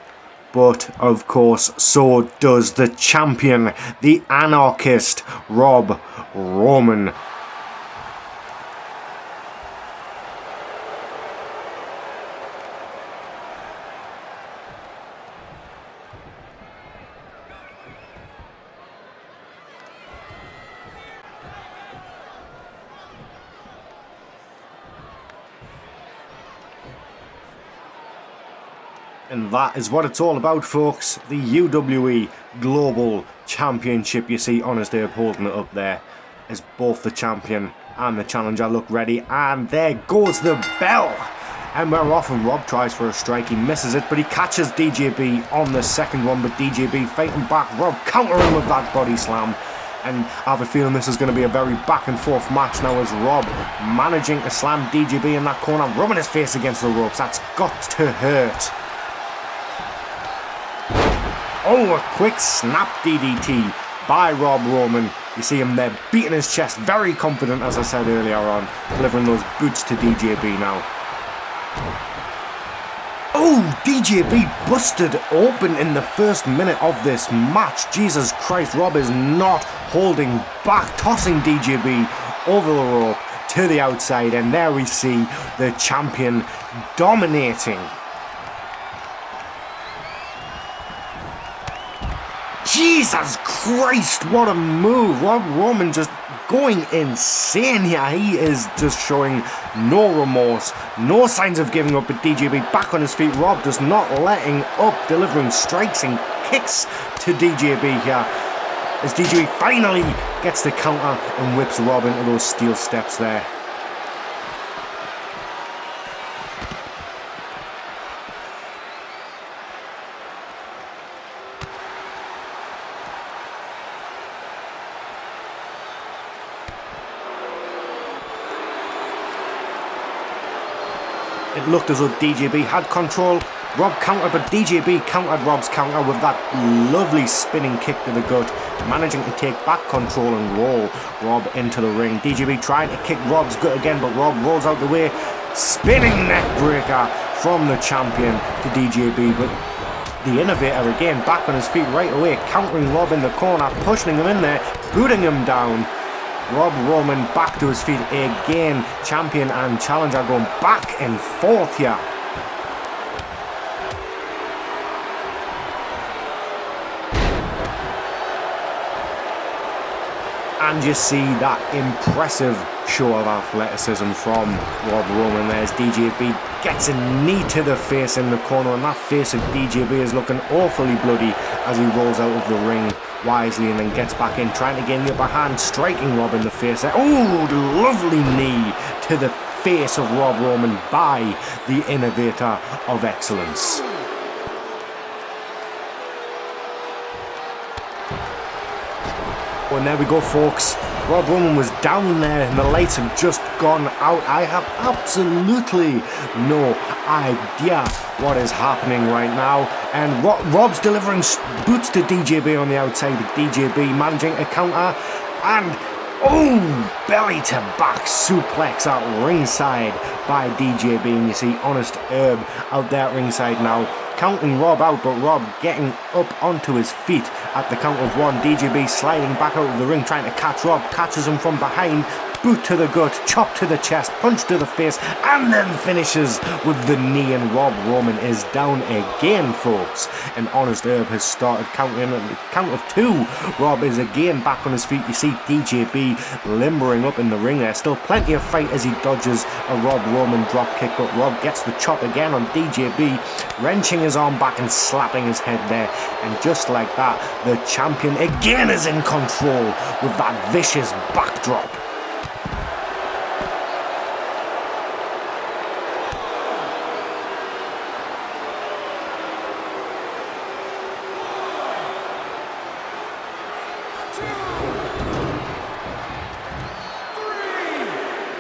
But of course, so does the champion, the anarchist, Rob Roman. And that is what it's all about, folks. The UWE Global Championship. You see Honesty holding it up there as both the champion and the challenger look ready. And there goes the bell. And we're off, and Rob tries for a strike. He misses it, but he catches DJB on the second one. But DJB fighting back. Rob countering with that body slam. And I have a feeling this is going to be a very back and forth match now, as Rob managing to slam DJB in that corner, rubbing his face against the ropes. That's got to hurt. Oh, a quick snap DDT by Rob Roman. You see him there beating his chest, very confident, as I said earlier on, delivering those boots to DJB now. Oh, DJB busted open in the first minute of this match. Jesus Christ, Rob is not holding back, tossing DJB over the rope to the outside, and there we see the champion dominating. Jesus Christ, what a move. Rob Roman just going insane here. He is just showing no remorse, no signs of giving up, but DJB back on his feet. Rob just not letting up, delivering strikes and kicks to DJB here, as DJB finally gets the counter and whips Rob into those steel steps there. It looked as though DJB had control. Rob countered, but DJB countered Rob's counter with that lovely spinning kick to the gut, managing to take back control and roll Rob into the ring. DJB trying to kick Rob's gut again, but Rob rolls out the way. Spinning neck breaker from the champion to DJB, but the Innovator again back on his feet right away, countering Rob in the corner, pushing him in there, booting him down. Rob Roman back to his feet again. Champion and challenger going back and forth here. And you see that impressive show of athleticism from Rob Roman. There's DJB gets a knee to the face in the corner, and that face of DJB is looking awfully bloody as he rolls out of the ring wisely and then gets back in, trying to gain the upper hand, striking Rob in the face there. Oh, the lovely knee to the face of Rob Roman by the Innovator of Excellence. And there we go, folks. Rob Roman was down there and the lights have just gone out. I have absolutely no idea what is happening right now. And Rob's delivering boots to DJB on the outside. DJB managing a counter. And, oh, belly to back suplex at ringside by DJB. And you see Honest Herb out there at ringside now, counting Rob out, but Rob getting up onto his feet at the count of one. DJB sliding back out of the ring, trying to catch Rob, catches him from behind, boot to the gut, chop to the chest, punch to the face, and then finishes with the knee, and Rob Roman is down again, folks. And Honest Herb has started counting at the count of two. Rob is again back on his feet. You see DJB limbering up in the ring there. Still plenty of fight as he dodges a Rob Roman drop kick, but Rob gets the chop again on DJB, wrenching his arm back and slapping his head there. And just like that, the champion again is in control with that vicious backdrop.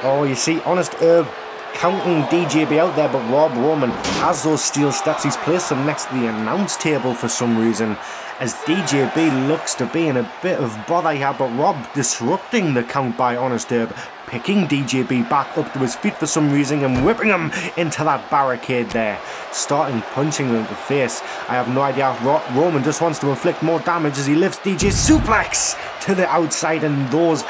Oh, you see, Honest Herb counting DJB out there, but Rob Roman has those steel steps. He's placed them next to the announce table for some reason, as DJB looks to be in a bit of bother here, but Rob disrupting the count by Honest Herb, picking DJB back up to his feet for some reason and whipping him into that barricade there, starting punching him in the face. I have no idea. Roman just wants to inflict more damage as he lifts DJ suplex to the outside, and those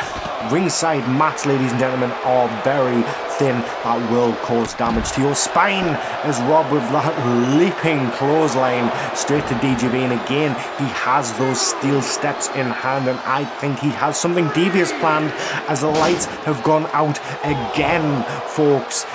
ringside mats, ladies and gentlemen, are very thin. That will cause damage to your spine, as Rob with that leaping clothesline straight to DJB, and again he has those steel steps in hand, and I think he has something devious planned, as the lights have gone out again, folks.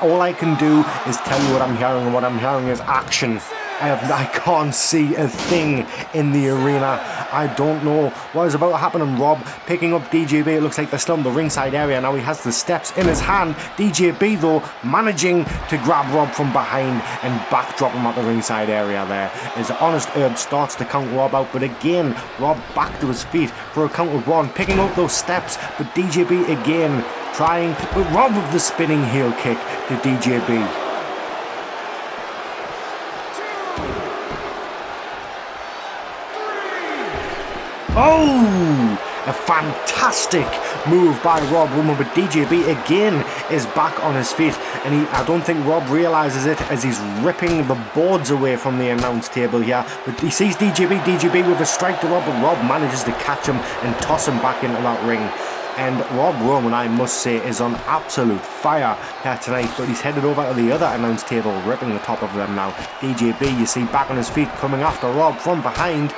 All I can do is tell you what I'm hearing, and what I'm hearing is action. I can't see a thing in the arena I don't know what is about to happen. And Rob picking up DJB. It looks like they're still in the ringside area. Now he has the steps in his hand. DJB though managing to grab Rob from behind and backdrop him at the ringside area there. As Honest Herb starts to count Rob out, but again Rob back to his feet for a count of one, picking up those steps, but DJB again trying, but Rob with the spinning heel kick to DJB. Oh, a fantastic move by Rob Woman, but DJB again is back on his feet, and I don't think Rob realises it as he's ripping the boards away from the announce table here, but he sees DJB with a strike to Rob, but Rob manages to catch him and toss him back into that ring. And Rob Roman, I must say, is on absolute fire here tonight, but he's headed over to the other announce table, ripping the top of them now. DJB, you see, back on his feet, coming after Rob from behind.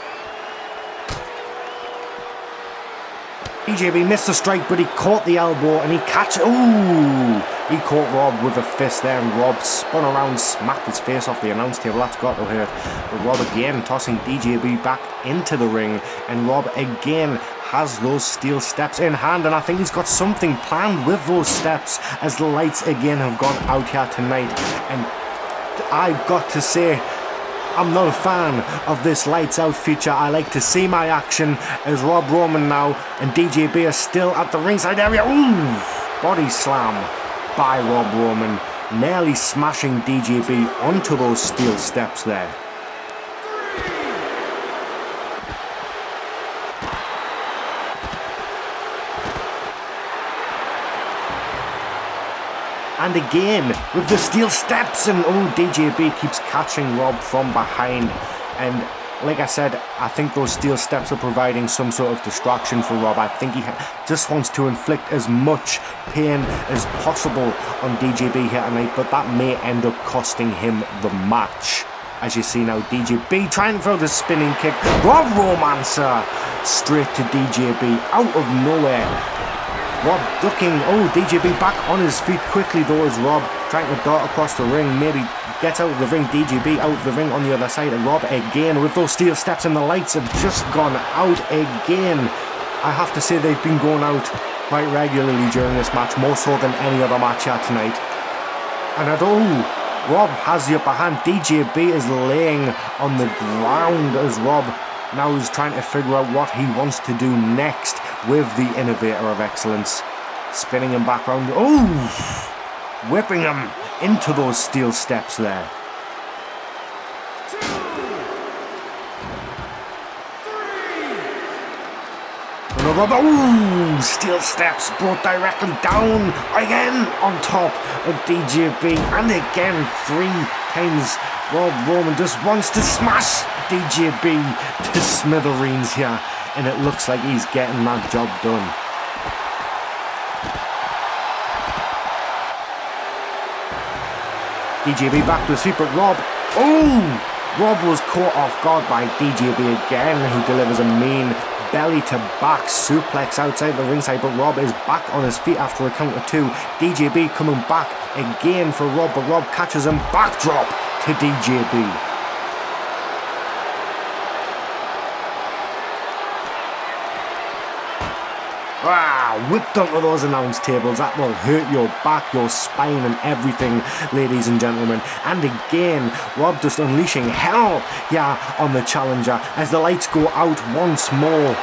DJB missed the strike, but he caught the elbow and he catches. Ooh! He caught Rob with a fist there, and Rob spun around, smacked his face off the announce table. That's got to hurt. But Rob again tossing DJB back into the ring, and Rob again has those steel steps in hand, and I think he's got something planned with those steps as the lights again have gone out here tonight. And I've got to say, I'm not a fan of this lights out feature. I like to see my action as Rob Roman now and DJB are still at the ringside area. Ooh! Body slam by Rob Roman, nearly smashing DJB onto those steel steps there. And again with the steel steps, and DJB keeps catching Rob from behind. And like I said, I think those steel steps are providing some sort of distraction for Rob. I think he just wants to inflict as much pain as possible on DJB here tonight, but that may end up costing him the match. As you see now, DJB trying for the spinning kick. Rob Romancer straight to DJB out of nowhere. Rob ducking. DJB back on his feet quickly though, as Rob trying to dart across the ring, maybe gets out of the ring. DJB out of the ring on the other side, and Rob again with those steel steps, and the lights have just gone out again. I have to say they've been going out quite regularly during this match, more so than any other match here tonight. And Rob has the upper hand. DJB is laying on the ground as Rob now is trying to figure out what he wants to do next with the Innovator of Excellence. Spinning him back round. Whipping him into those steel steps there. Another steel steps brought directly down again on top of DJB, and again 3 times Rob Roman just wants to smash DJB to smithereens here, and it looks like he's getting that job done. DJB back to his feet, but Rob was caught off guard by DJB again, who delivers a mean belly to back suplex outside the ringside, but Rob is back on his feet after a count of 2. DJB coming back again for Rob, but Rob catches him, backdrop to DJB. Whipped onto those announce tables. That will hurt your back, your spine and everything, ladies and gentlemen. And again, Rob just unleashing hell on the challenger as the lights go out once more.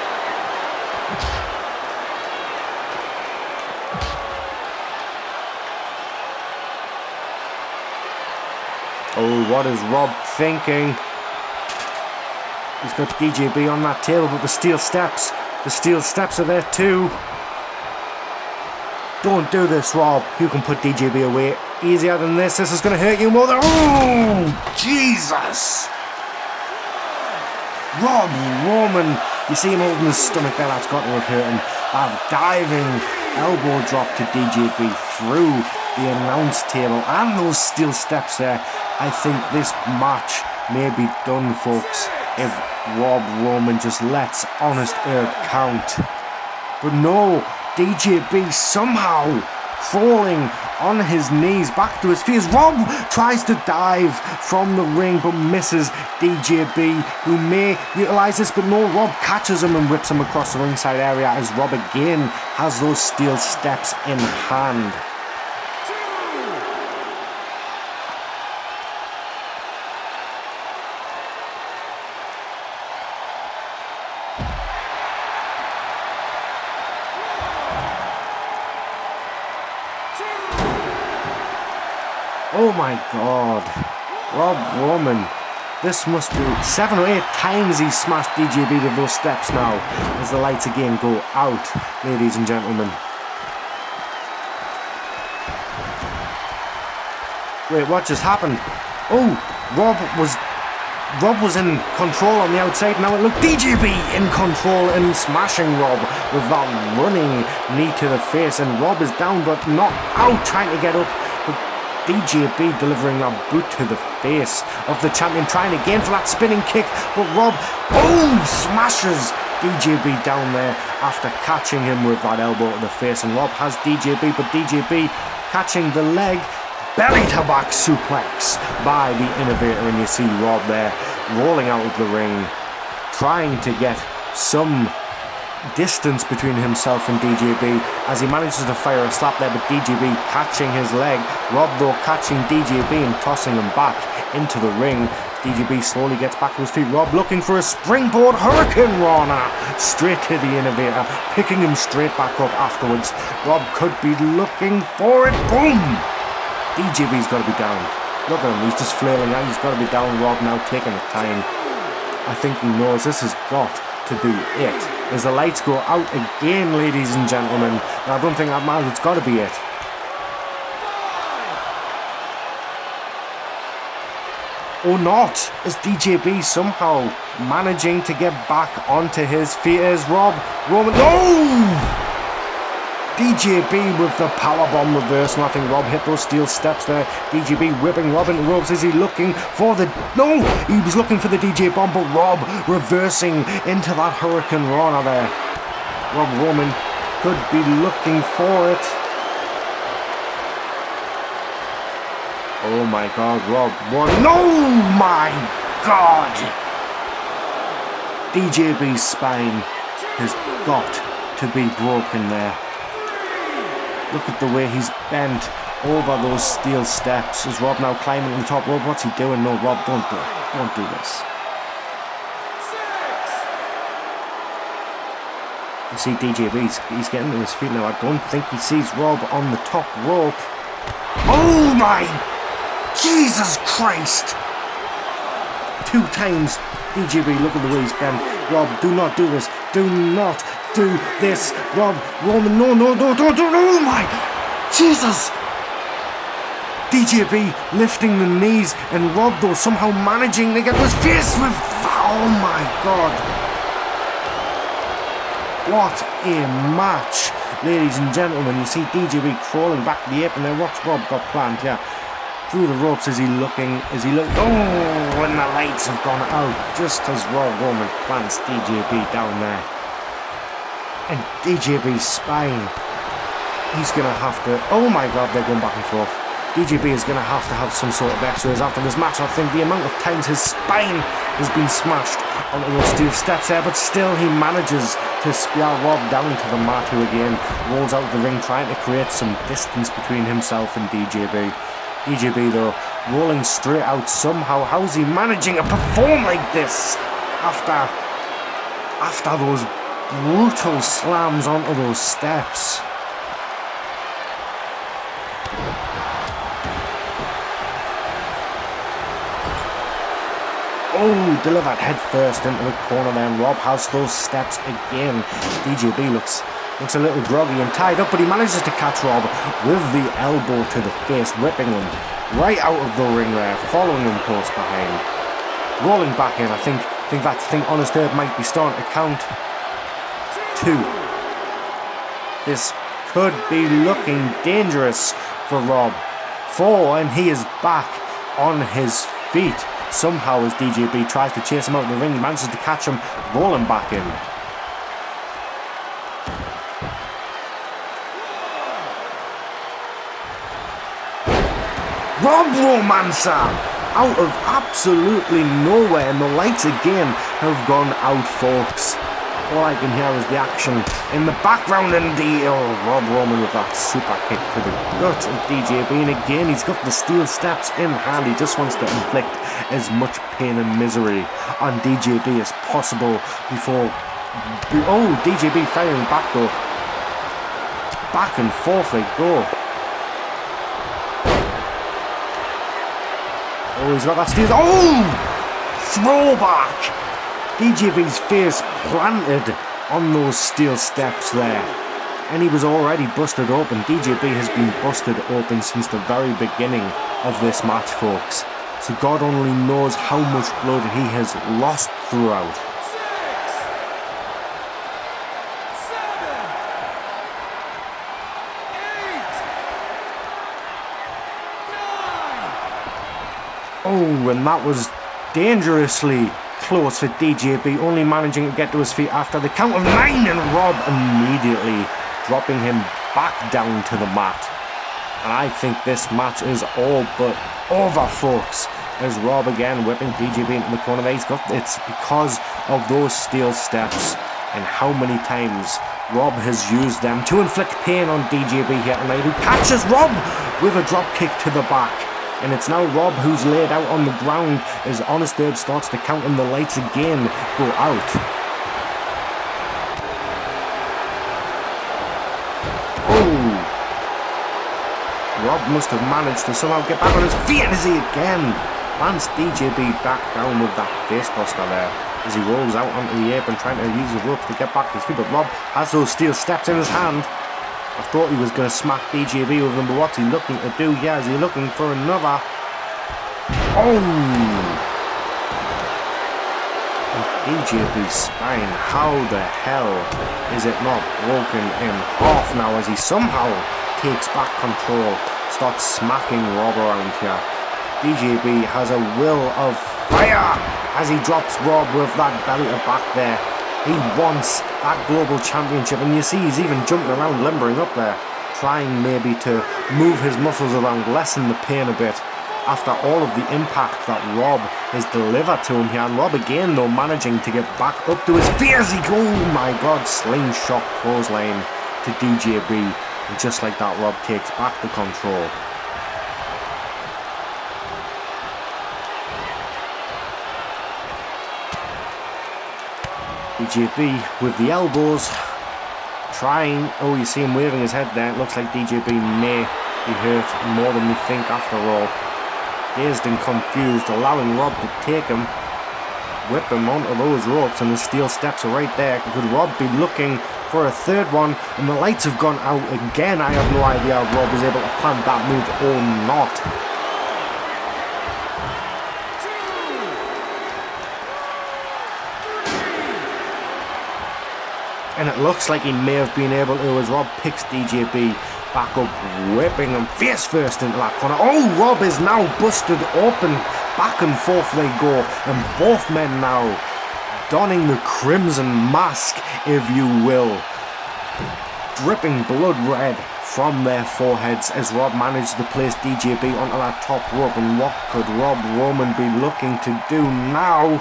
What is Rob thinking? He's got DJB on that table, but the steel steps are there too. Don't do this, Rob. You can put DJB away easier than this. This is going to hurt you more than... Jesus! Rob Roman. You see him holding his stomach there. That's got to have hurt him. A diving elbow drop to DJB through the announce table. And those steel steps there. I think this match may be done, folks, if Rob Roman just lets Honest Herb count. But no, DJB somehow crawling on his knees, back to his feet. Rob tries to dive from the ring but misses DJB, who may utilise this, but no, Rob catches him and whips him across the ringside area as Rob again has those steel steps in hand. Oh my god, Rob Roman, this must be 7 or 8 times he's smashed DJB with those steps now, as the lights again go out, ladies and gentlemen. Wait, what just happened? Oh, Rob was in control on the outside. Now it looked DJB in control and smashing Rob with that running knee to the face, and Rob is down but not out, trying to get up. DJB delivering a boot to the face of the champion, trying again for that spinning kick, but Rob, smashes DJB down there after catching him with that elbow to the face, and Rob has DJB, but DJB catching the leg, belly to back suplex by the Innovator, and you see Rob there rolling out of the ring, trying to get some distance between himself and DJB as he manages to fire a slap there, but DJB catching his leg. Rob though catching DJB and tossing him back into the ring. DJB slowly gets back to his feet. Rob looking for a springboard Hurricane Rana straight to the Innovator, picking him straight back up afterwards. Rob could be looking for it. Boom! DJB's got to be down. Look at him, he's just flailing out. He's got to be down. Rob now taking the time. I think he knows this has got to be it. As the lights go out again, ladies and gentlemen, and I don't think that matters, it's got to be it. Or not, as DJB somehow managing to get back onto his feet as Roman, no! DJB with the powerbomb reverse, and I think Rob hit those steel steps there. DJB whipping Rob into ropes. Is he looking for the... No! He was looking for the DJ bomb, but Rob reversing into that Hurricane Rana there. Rob Roman could be looking for it. Oh my god, Rob won. No! My god! DJB's spine has got to be broken there. Look at the way he's bent over those steel steps. Is Rob now climbing to the top rope? What's he doing? No, Rob, don't do it. Don't do this. You see DJB, he's getting to his feet now. I don't think he sees Rob on the top rope. Oh my Jesus Christ! 2 times DJB, look at the way he's bent. Rob, do not do this. Do not do this. Rob Roman, no, don't. Oh my Jesus! DJB lifting the knees, and Rob though somehow managing to get his face with... Oh my god! What a match, ladies and gentlemen. You see DJB crawling back to the apron there. What's Rob got planned? Yeah, through the ropes. Is he looking? Oh, and the lights have gone out just as Rob Roman plants DJB down there. And DJB's spine, he's going to have to... Oh my god, they're going back and forth. DJB is going to have some sort of x-rays after this match. I think the amount of times his spine has been smashed onto those steel steps there, but still he manages to spear Rob down to the mat, who again rolls out of the ring, trying to create some distance between himself and DJB. DJB though, rolling straight out somehow. How's he managing to perform like this after those brutal slams onto those steps? Oh, delivered head first into the corner there, and Rob has those steps again. DJB looks a little groggy and tied up, but he manages to catch Rob with the elbow to the face, whipping him right out of the ring there, following him close behind. Rolling back in, I think that on his third might be starting to count. 2. This could be looking dangerous for Rob. 4, and he is back on his feet. Somehow as DJB tries to chase him out of the ring, he manages to catch him, rolling back in. Rob Romancer out of absolutely nowhere, and the lights again have gone out, folks. All I can hear is the action in the background, and Rob Roman with that super kick to the gut of DJB, and again he's got the steel steps in hand. He just wants to inflict as much pain and misery on DJB as possible before... Oh, DJB firing back though. Back and forth they go. Oh, he's got that steel... Oh! Throwback! DJB's face planted on those steel steps there, and he was already busted open. DJB has been busted open since the very beginning of this match, folks. So God only knows how much blood he has lost throughout. 6, 7, 8, 9. Oh, and that was dangerously close for DJB, only managing to get to his feet after the count of 9, and Rob immediately dropping him back down to the mat. And I think this match is all but over, folks, as Rob again whipping DJB into the corner there. It's because of those steel steps and how many times Rob has used them to inflict pain on DJB here tonight, who catches Rob with a drop kick to the back. And it's now Rob who's laid out on the ground as Honest Herb starts to count, and the lights again go out. Oh! Rob must have managed to somehow get back on his feet as he again lands DJB back down with that face buster there as he rolls out onto the apron trying to use the ropes to get back to his feet. But Rob has those steel steps in his hand. I thought he was going to smack DJB with them, but what's he looking to do? Yeah, is he looking for another? Oh! DJB's spine, how the hell is it not broken in half now as he somehow takes back control, starts smacking Rob around here. DJB has a will of fire as he drops Rob with that belly to back there. He wants that global championship, and you see he's even jumping around, limbering up there, trying maybe to move his muscles around, lessen the pain a bit after all of the impact that Rob has delivered to him here. And Rob again though managing to get back up to his feet as he goes, oh my god, slingshot clothesline to DJB, and just like that Rob takes back the control. DJB with the elbows, trying, oh you see him waving his head there, it looks like DJB may be hurt more than we think after all. Dazed and confused, allowing Rob to take him, whip him onto those ropes, and the steel steps are right there. Could Rob be looking for a third one? And the lights have gone out again. I have no idea if Rob was able to plant that move or not. And it looks like he may have been able to as Rob picks DJB back up, whipping him face first into that corner. Oh, Rob is now busted open. Back and forth they go, and both men now donning the crimson mask, if you will, dripping blood red from their foreheads as Rob managed to place DJB onto that top rope. And what could Rob Roman be looking to do now?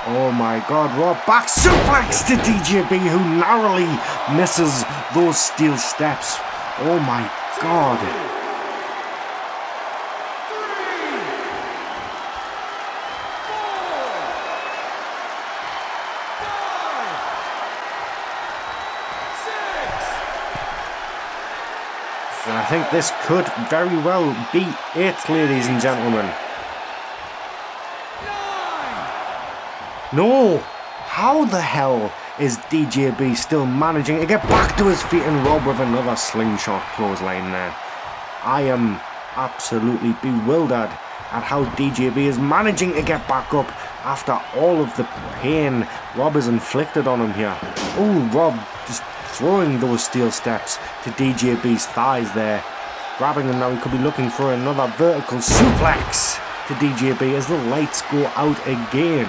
Oh my god, Rob back suplex to DJB, who narrowly misses those steel steps. Oh my god. And I think this could very well be it, ladies and gentlemen. No! How the hell is DJB still managing to get back to his feet, and Rob with another slingshot clothesline there? I am absolutely bewildered at how DJB is managing to get back up after all of the pain Rob has inflicted on him here. Oh, Rob just throwing those steel steps to DJB's thighs there. Grabbing him now, he could be looking for another vertical suplex to DJB as the lights go out again.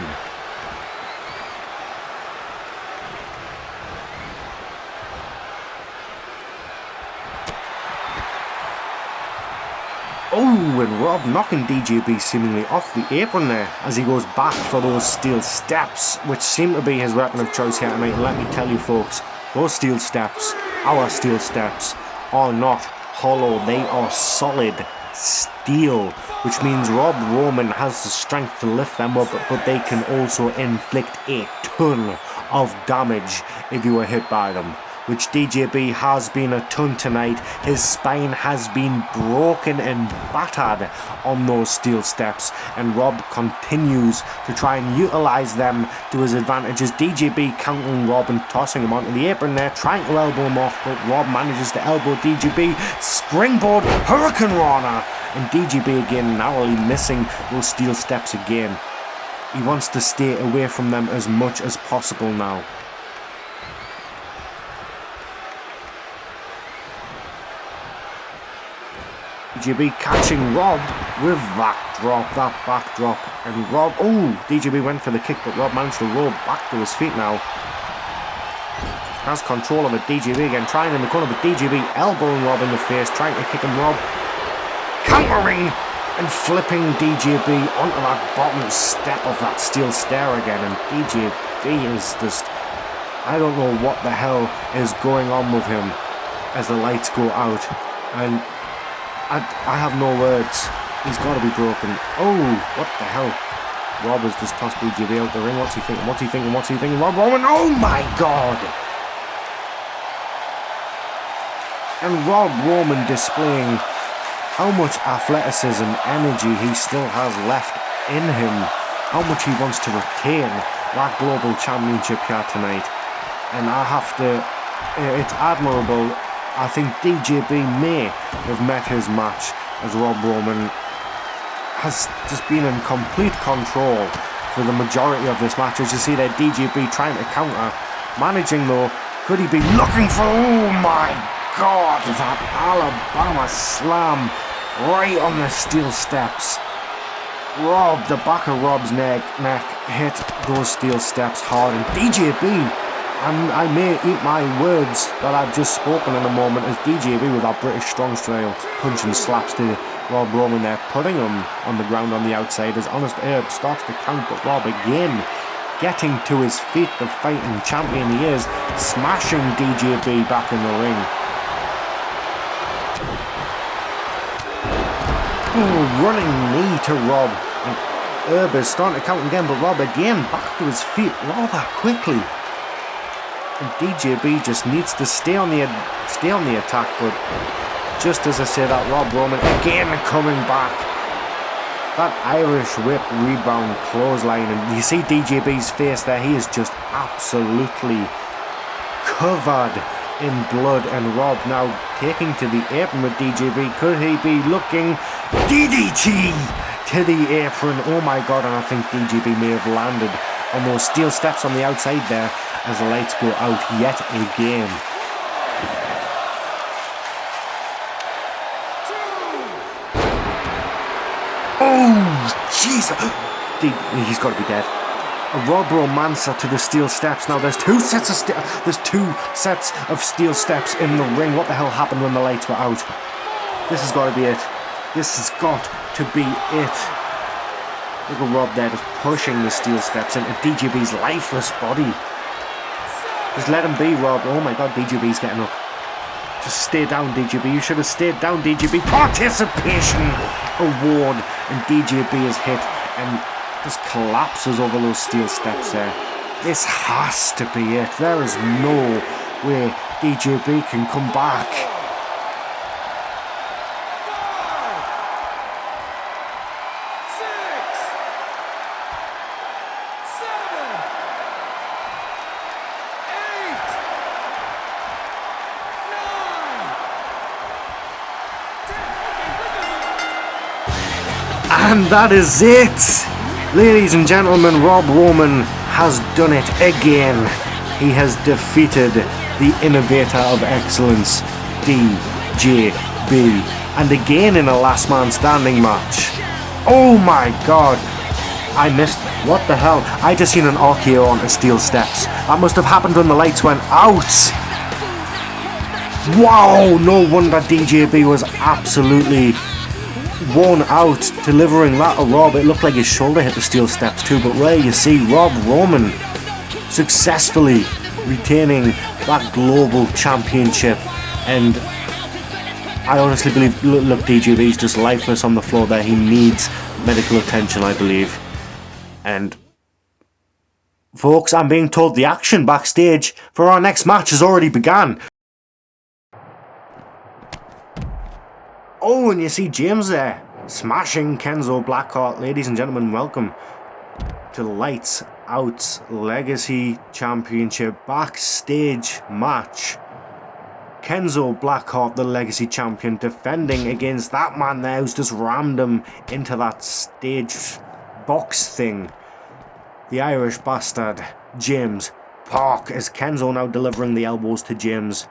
Oh, Ooh, and Rob knocking DJB seemingly off the apron there as he goes back for those steel steps, which seem to be his weapon of choice here tonight. And let me tell you folks, those steel steps, our steel steps, are not hollow, they are solid steel, which means Rob Roman has the strength to lift them up, but they can also inflict a ton of damage if you are hit by them, which DJB has been a ton tonight. His spine has been broken and battered on those steel steps, and Rob continues to try and utilise them to his advantage as DJB countering Rob and tossing him onto the apron there, trying to elbow him off, but Rob manages to elbow DJB, springboard Hurricane Rana, and DJB again narrowly missing those steel steps again. He wants to stay away from them as much as possible now. DJB catching Rob with that backdrop, and Rob, DJB went for the kick, but Rob managed to roll back to his feet now. Has control of it, DJB again, trying in the corner, but DJB elbowing Rob in the face, trying to kick him, Rob countering and flipping DJB onto that bottom step of that steel stair again, and DJB is just, I don't know what the hell is going on with him as the lights go out, and I have no words. He's got to be broken. Oh, what the hell? Rob has just tossed DJB out the ring. What's he thinking? Rob Roman, oh my god! And Rob Roman displaying how much athleticism, energy he still has left in him. How much he wants to retain that global championship here tonight. And I have to, it's admirable. I think DJB may have met his match as Rob Roman has just been in complete control for the majority of this match. As you see there, DJB trying to counter, managing though. Could he be looking for, oh my god, that Alabama slam right on the steel steps. Rob, the back of Rob's neck hit those steel steps hard, and DJB, I may eat my words that I've just spoken in a moment, as DJB with that British strong style punching slaps to Rob Roman there, putting him on the ground on the outside as Honest Herb starts to count, but Rob again getting to his feet, the fighting champion he is, smashing DJB back in the ring. Running knee to Rob, and Herb is starting to count again, but Rob again back to his feet rather quickly. And DJB just needs to stay on the attack, but just as I say that, Rob Roman again coming back. That Irish whip rebound clothesline, and you see DJB's face there, he is just absolutely covered in blood, and Rob now taking to the apron with DJB. Could he be looking DDT to the apron? Oh my god, and I think DJB may have landed on those steel steps on the outside there as the lights go out yet again. Oh, Jesus! He's got to be dead. A Rob Romancer to the steel steps. Now there's two sets of steel steps in the ring. What the hell happened when the lights were out? This has got to be it. This has got to be it. Look at Rob there just pushing the steel steps into DJB's lifeless body. Just let him be, Rob. Oh my god, DJB's getting up. Just stay down, DJB. You should have stayed down, DJB. Participation award. And DJB is hit and just collapses over those steel steps there. This has to be it. There is no way DJB can come back. 5, 6, 7, 8. And that is it. Ladies and gentlemen, Rob Roman has done it again. He has defeated the innovator of excellence, DJB. And again in a last man standing match. Oh my god. I missed. What the hell? I just seen an RKO onto steel steps. That must have happened when the lights went out. Wow, no wonder DJB was absolutely worn out, delivering that to Rob. It looked like his shoulder hit the steel steps too, but there you see Rob Roman successfully retaining that global championship. And I honestly believe, look, DJB's just lifeless on the floor there. He needs medical attention, I believe. And folks, I'm being told the action backstage for our next match has already begun. Oh, and you see James there, smashing Kenzo BlackHeart. Ladies and gentlemen, welcome to Lights Out's Legacy Championship backstage match. Kenzo BlackHeart, the Legacy Champion, defending against that man there who's just rammed him into that stage box thing. The Irish bastard, James Park, as Kenzo now delivering the elbows to James.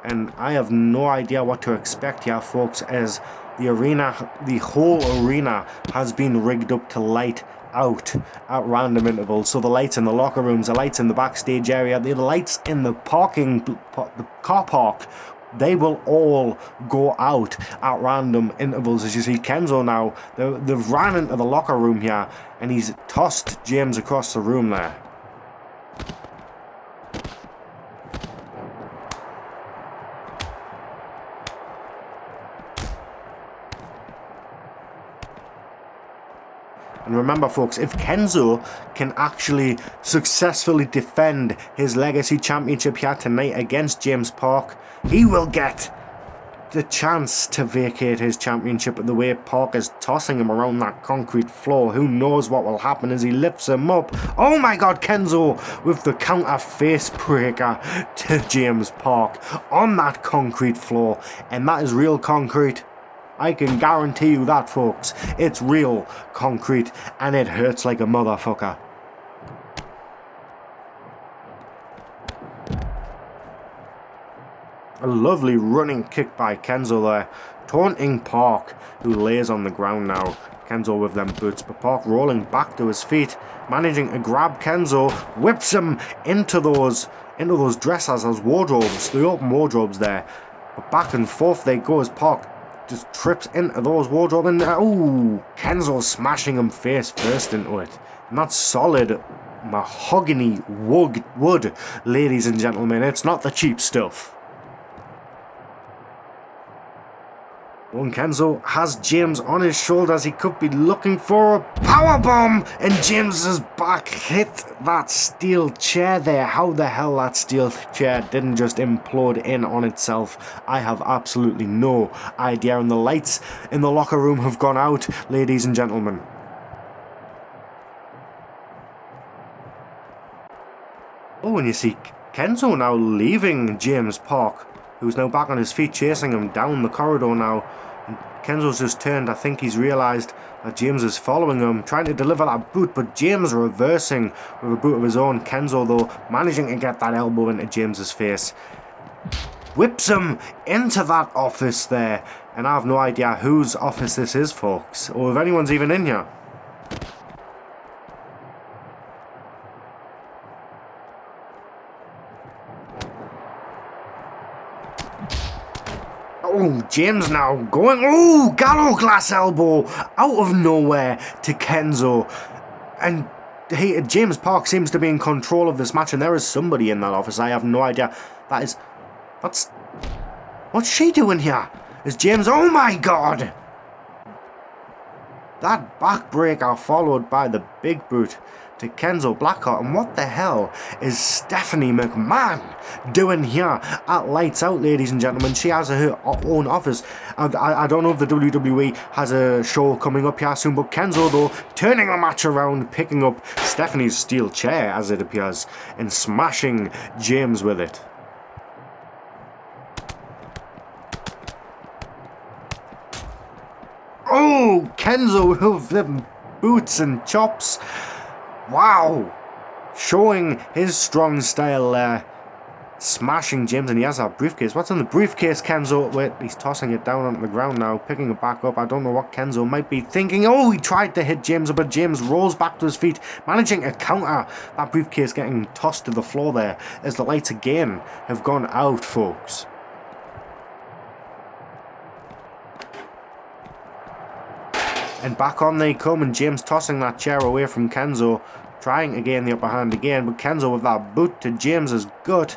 And I have no idea what to expect here, folks, as the arena, the whole arena has been rigged up to light out at random intervals. So the lights in the locker rooms, the lights in the backstage area, the lights in the the car park, they will all go out at random intervals. As you see Kenzo now, they've ran into the locker room here and he's tossed James across the room there. And remember, folks, if Kenzo can actually successfully defend his Legacy Championship here tonight against James Park, he will get the chance to vacate his championship. But the way Park is tossing him around that concrete floor, who knows what will happen as he lifts him up. Oh my god, Kenzo with the counter face breaker to James Park on that concrete floor. And that is real concrete. I can guarantee you that, folks. It's real concrete and it hurts like a motherfucker. A lovely running kick by Kenzo there, taunting Park, who lays on the ground now. Kenzo with them boots, but Park rolling back to his feet, managing to grab Kenzo, whips him into those dressers, those wardrobes, the open wardrobes there. But back and forth they go as Park just trips into those wardrobes, and oh, Kenzo smashing him face first into it. And that's solid mahogany wood, ladies and gentlemen. It's not the cheap stuff. When Kenzo has James on his shoulders, he could be looking for a powerbomb, and James's back hit that steel chair there. How the hell that steel chair didn't just implode in on itself, I have absolutely no idea. And the lights in the locker room have gone out, ladies and gentlemen. Oh, and you see Kenzo now leaving James Park, who's now back on his feet, chasing him down the corridor now. And Kenzo's just turned. I think he's realised that James is following him, trying to deliver that boot, but James reversing with a boot of his own. Kenzo, though, managing to get that elbow into James's face. Whips him into that office there. And I have no idea whose office this is, folks, or if anyone's even in here. Oh, James now going, oh, gallows glass elbow out of nowhere to Kenzo. And hey, James Park seems to be in control of this match, and there is somebody in that office. I have no idea. What's she doing here? Is James, oh my god! That backbreaker followed by the big boot to Kenzo BlackHeart. And what the hell is Stephanie McMahon doing here at Lights Out, ladies and gentlemen? She has her own office. I don't know if the WWE has a show coming up here soon, but Kenzo, though, turning the match around, picking up Stephanie's steel chair, as it appears, and smashing James with it. Oh, Kenzo with them boots and chops. Wow. Showing his strong style there. Smashing James, and he has that briefcase. What's in the briefcase, Kenzo? Wait, he's tossing it down onto the ground now, picking it back up. I don't know what Kenzo might be thinking. Oh, he tried to hit James, but James rolls back to his feet, managing to counter that briefcase, getting tossed to the floor there, as the lights again have gone out, folks. And back on they come, and James tossing that chair away from Kenzo, trying to gain the upper hand again, but Kenzo with that boot to James's gut,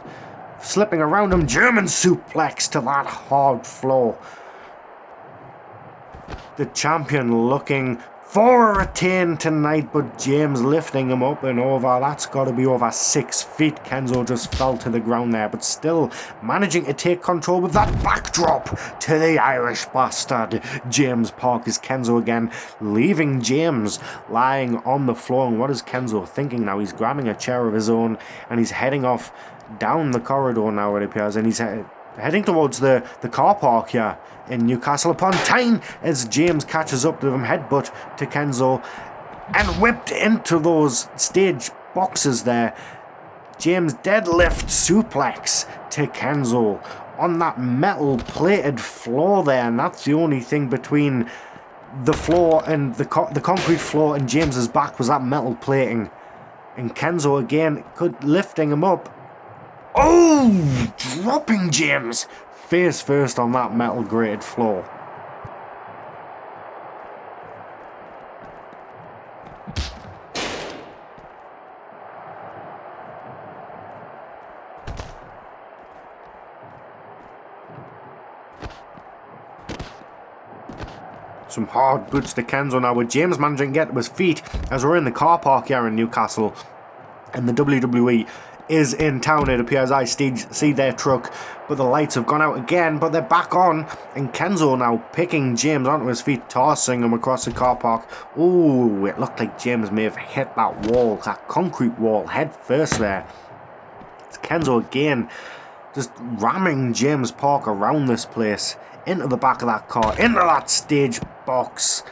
slipping around him, German suplex to that hard floor. The champion looking for a retain tonight, but James lifting him up and over. That's got to be over 6 feet. Kenzo just fell to the ground there, but still managing to take control with that backdrop to the Irish bastard. James Park is Kenzo again, leaving James lying on the floor. And what is Kenzo thinking now? He's grabbing a chair of his own and he's heading off down the corridor now, it appears, and he's heading towards the car park here in Newcastle upon Tyne as James catches up to him, headbutt to Kenzo and whipped into those stage boxes there. James deadlift suplex to Kenzo on that metal plated floor there, and that's the only thing between the floor and the concrete floor and James's back was that metal plating. And Kenzo again lifting him up. Oh, dropping James face first on that metal grated floor. Some hard boots to Kenzo now, with James managing to get to his feet as we're in the car park here in Newcastle. And the WWE is in town, it appears. I see their truck, but the lights have gone out again, but they're back on, and Kenzo now picking James onto his feet, tossing him across the car park. Ooh, it looked like James may have hit that wall, that concrete wall, head first there. It's Kenzo again, just ramming James Park around this place, into the back of that car, into that stage box.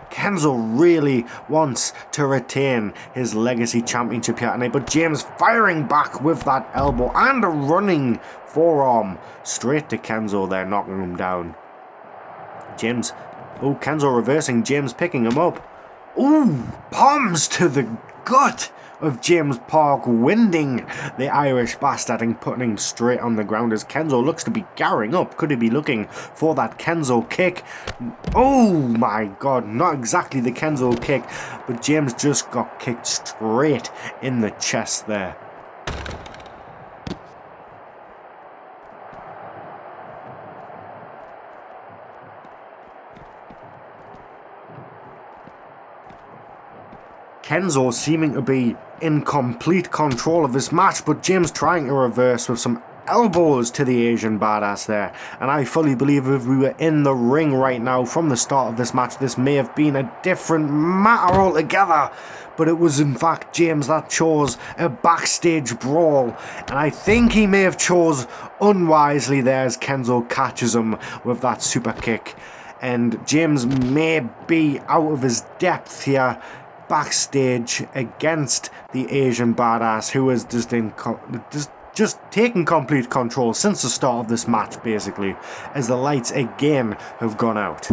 Kenzo really wants to retain his Legacy Championship here tonight, but James firing back with that elbow and a running forearm straight to Kenzo there, knocking him down. James, oh, Kenzo reversing, James picking him up. Ooh, palms to the gut of James Park, winding the Irish bastard and putting him straight on the ground as Kenzo looks to be gearing up. Could he be looking for that Kenzo kick? Oh my god, not exactly the Kenzo kick, but James just got kicked straight in the chest there. Kenzo seeming to be in complete control of this match, but James trying to reverse with some elbows to the Asian badass there. And I fully believe if we were in the ring right now from the start of this match, this may have been a different matter altogether. But it was in fact James that chose a backstage brawl, and I think he may have chose unwisely there as Kenzo catches him with that super kick. And James may be out of his depth here backstage against the Asian badass, who is just taking complete control since the start of this match, basically, as the lights again have gone out.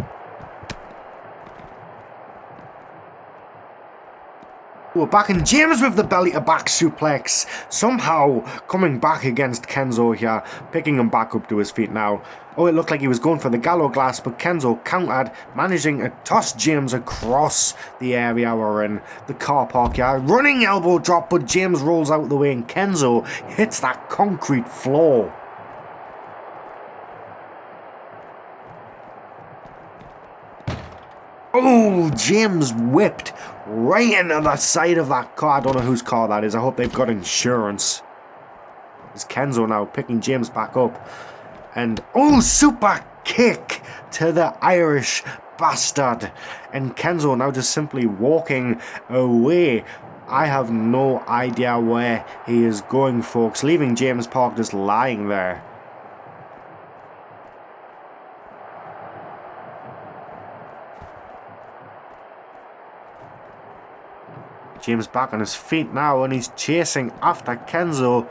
We're back, and James with the belly to back suplex, somehow coming back against Kenzo here, picking him back up to his feet now. Oh, it looked like he was going for the gallows glass, but Kenzo countered, managing to toss James across the area we're in, the car park here. Running elbow drop, but James rolls out of the way and Kenzo hits that concrete floor. Oh, James whipped right into the side of that car. I don't know whose car that is. I hope they've got insurance. It's Kenzo now picking James back up. And, oh, super kick to the Irish bastard. And Kenzo now just simply walking away. I have no idea where he is going, folks. Leaving James Park just lying there. James back on his feet now, and he's chasing after Kenzo,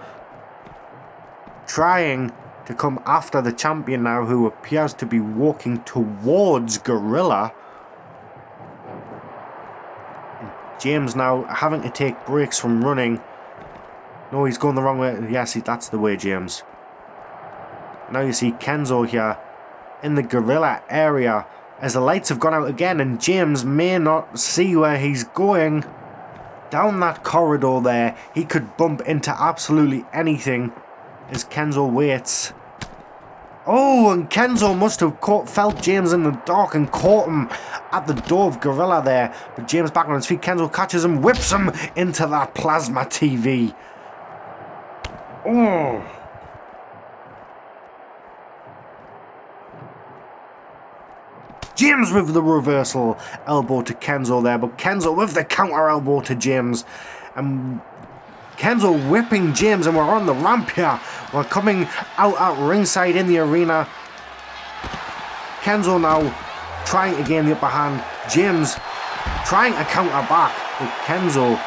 trying to come after the champion now, who appears to be walking towards Gorilla. And James now having to take breaks from running. No, he's going the wrong way. Yes, that's the way, James. Now you see Kenzo here in the Gorilla area as the lights have gone out again and James may not see where he's going. Down that corridor there, he could bump into absolutely anything as Kenzo waits. Oh, and Kenzo must have felt James in the dark and caught him at the door of Gorilla there. But James back on his feet, Kenzo catches him, whips him into that plasma TV. Oh. James with the reversal elbow to Kenzo there, but Kenzo with the counter elbow to James. And Kenzo whipping James, and we're on the ramp here. We're coming out at ringside in the arena. Kenzo now trying to gain the upper hand. James trying to counter back, but Kenzo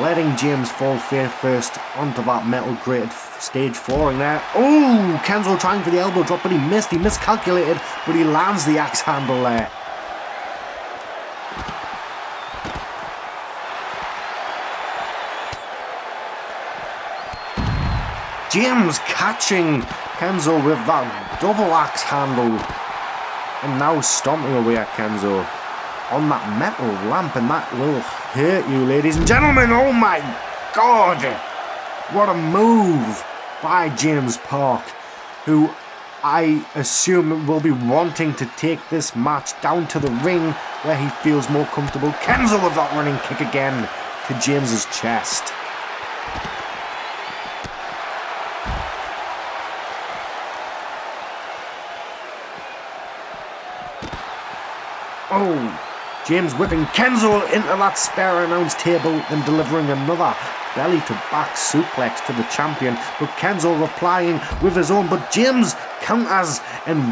letting James fall first onto that metal grated stage flooring there. Oh, Kenzo trying for the elbow drop, but he missed. He miscalculated, but he lands the axe handle there. James catching Kenzo with that double axe handle. And now stomping away at Kenzo on that metal lamp, and that will hurt you, ladies and gentlemen. Oh my God! What a move by James Park, who I assume will be wanting to take this match down to the ring where he feels more comfortable. Kenzo with that running kick again to James's chest. Oh, James whipping Kenzo into that spare announce table and delivering another belly to back suplex to the champion, but Kenzo replying with his own, but James counters and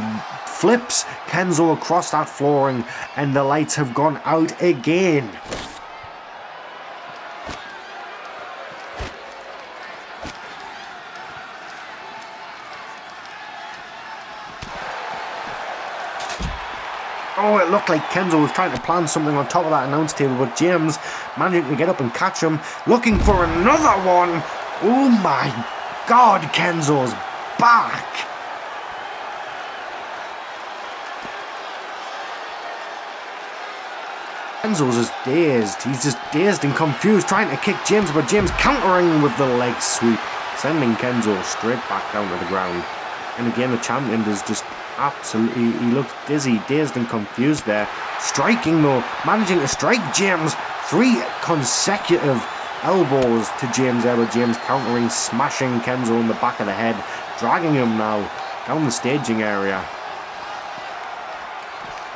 flips Kenzo across that flooring, and the lights have gone out again. Oh, it looked like Kenzo was trying to plan something on top of that announce table, but James managing to get up and catch him, looking for another one. Oh my God, Kenzo's back. Kenzo's just dazed. He's just dazed and confused, trying to kick James, but James countering with the leg sweep, sending Kenzo straight back down to the ground. And again, the champion is just absolutely, he looks dizzy, dazed and confused there. Striking though, managing to strike James. 3 consecutive elbows to James there, but James countering, smashing Kenzo in the back of the head, dragging him now down the staging area.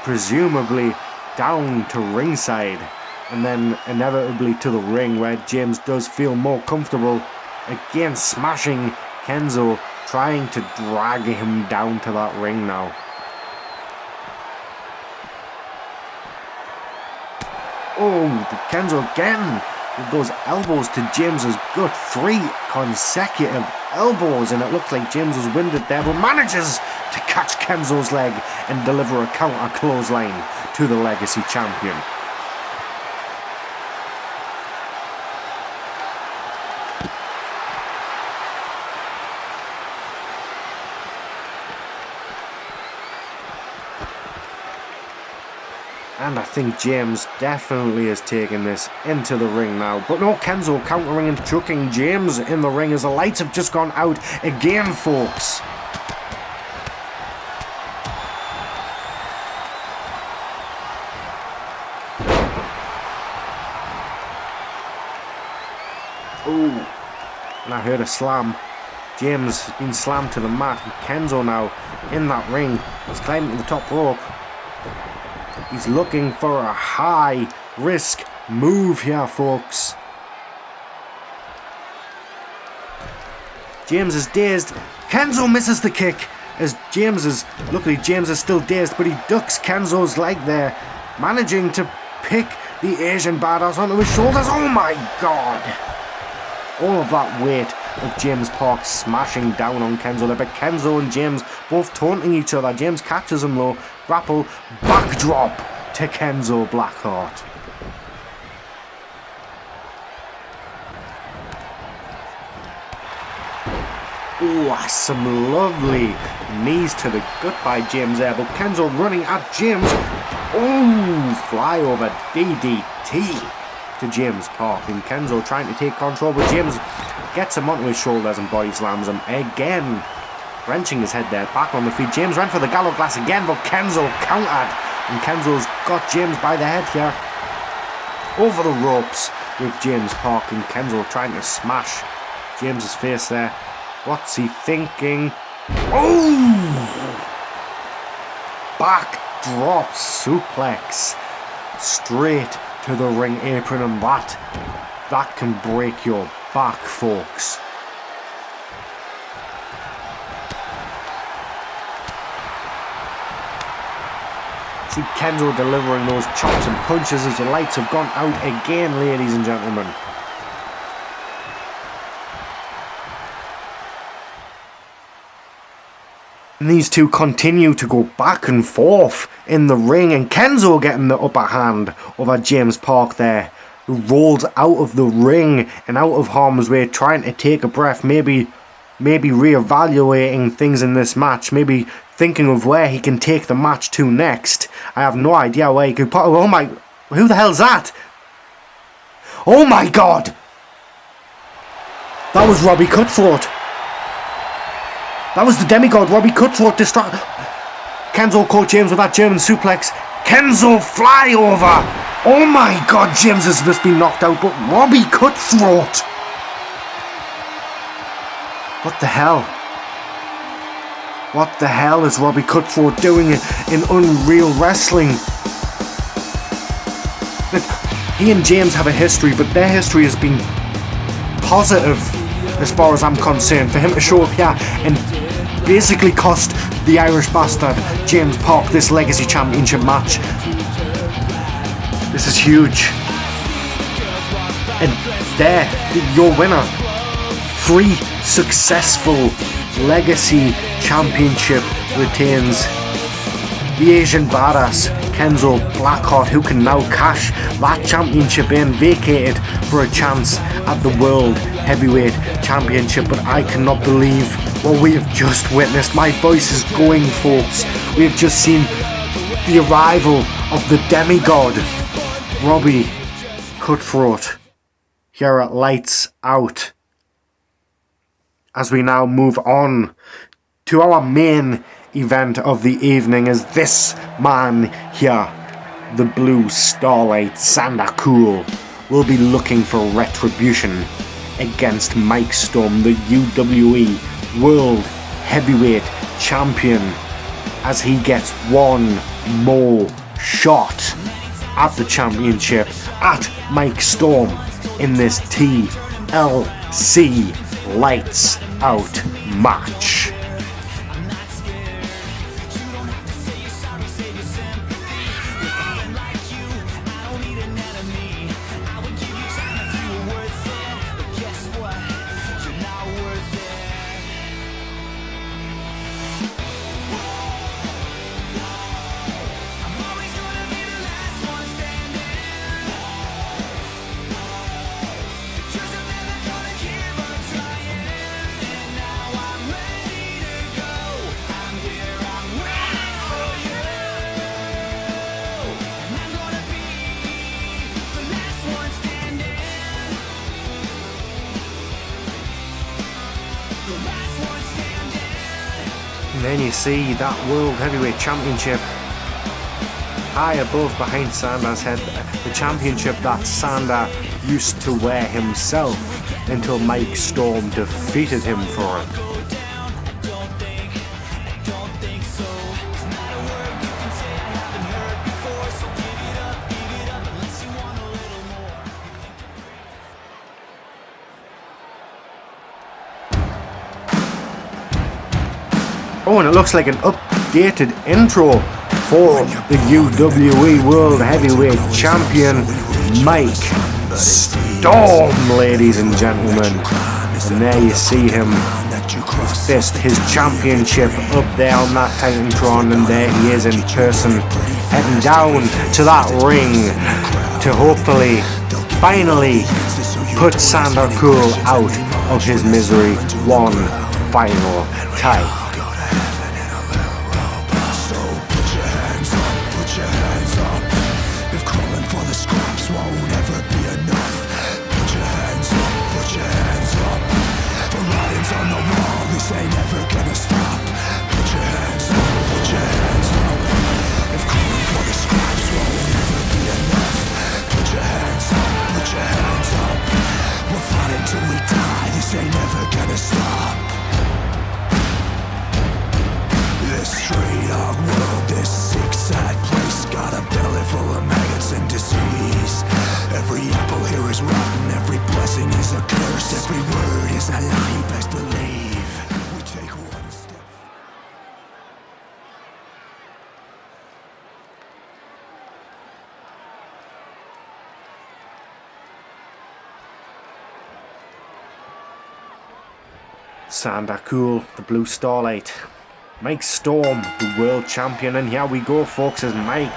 Presumably down to ringside, and then inevitably to the ring where James does feel more comfortable. Again, smashing Kenzo, trying to drag him down to that ring now. Oh, Kenzo again with those elbows to James's gut. 3 consecutive elbows, and it looks like James was winded there, but manages to catch Kenzo's leg and deliver a counter clothesline to the Legacy Champion. And I think James definitely is taking this into the ring now. But no, Kenzo countering and chucking James in the ring as the lights have just gone out again, folks. Oh, and I heard a slam. James has been slammed to the mat. And Kenzo now in that ring. He's climbing to the top rope. He's looking for a high risk move here, folks. James is dazed. Kenzo misses the kick as luckily James is still dazed, but he ducks Kenzo's leg there, managing to pick the Asian badass onto his shoulders. Oh my God! All of that weight of James Park smashing down on Kenzo there, but Kenzo and James both taunting each other. James catches him low, grapple, backdrop to Kenzo BlackHeart. Oh, some lovely knees to the gut by James there, but Kenzo running at James. Oh, fly over DDT to James Park, and Kenzo trying to take control, but James gets him onto his shoulders and body slams him again, wrenching his head there, back on the feet. James ran for the gallows glass again, but Kenzo countered, and Kenzo's got James by the head here, over the ropes with James Park, and Kenzo trying to smash James's face there. What's he thinking? Oh! Backdrop suplex straight to the ring apron, and that can break your back, folks. See Kenzo delivering those chops and punches as the lights have gone out again, ladies and gentlemen. And these two continue to go back and forth in the ring, and Kenzo getting the upper hand over James Park there, who rolls out of the ring and out of harm's way, trying to take a breath, maybe reevaluating things in this match, maybe thinking of where he can take the match to next. I have no idea where he could put. Oh my, who the hell's that? Oh my god! That was Robbie Cutthroat. That was the demigod, Robbie Cutthroat. Kenzo caught James with that German suplex. Kenzo fly over. Oh my god, James has just been knocked out, but Robbie Cutthroat. What the hell? What the hell is Robbie Cutthroat doing in Unreal Wrestling? He and James have a history, but their history has been positive as far as I'm concerned. For him to show up here and basically cost the Irish bastard James Park this Legacy Championship match, this is huge. And there, your winner, 3 successful Legacy Championship retains. The Asian Badass Kenzo BlackHeart, who can now cash that championship in, vacated for a chance at the World Heavyweight Championship. But I cannot believe what we have just witnessed. My voice is going, folks. We have just seen the arrival of the demigod Robbie Cutthroat here at Lights Out, as we now move on to our main event of the evening, as this man here, the Blue Starlight Sander Cool, will be looking for retribution against Mike Storm, the UWE World Heavyweight Champion, as he gets one more shot at the championship at Mike Storm in this TLC Lights Out match. And then you see that World Heavyweight Championship high above behind Sander's head, the championship that Sander used to wear himself until Mike Storm defeated him for it. Oh, and it looks like an updated intro for the UWE World Heavyweight Champion, Mike Storm, ladies and gentlemen. And there you see him, fist his championship up there on that Titantron, and there he is in person, heading down to that ring to hopefully, finally, put Sander Cool out of his misery one final time. this ain't never gonna stop. This straight dog world, this sick sad place, got a belly full of maggots and disease. Every apple here is rotten, every blessing is a curse, every word is a lie, best believe. We take one step. Sander Cool, the Blue Starlight. Mike Storm, the world champion, and here we go, folks, as Mike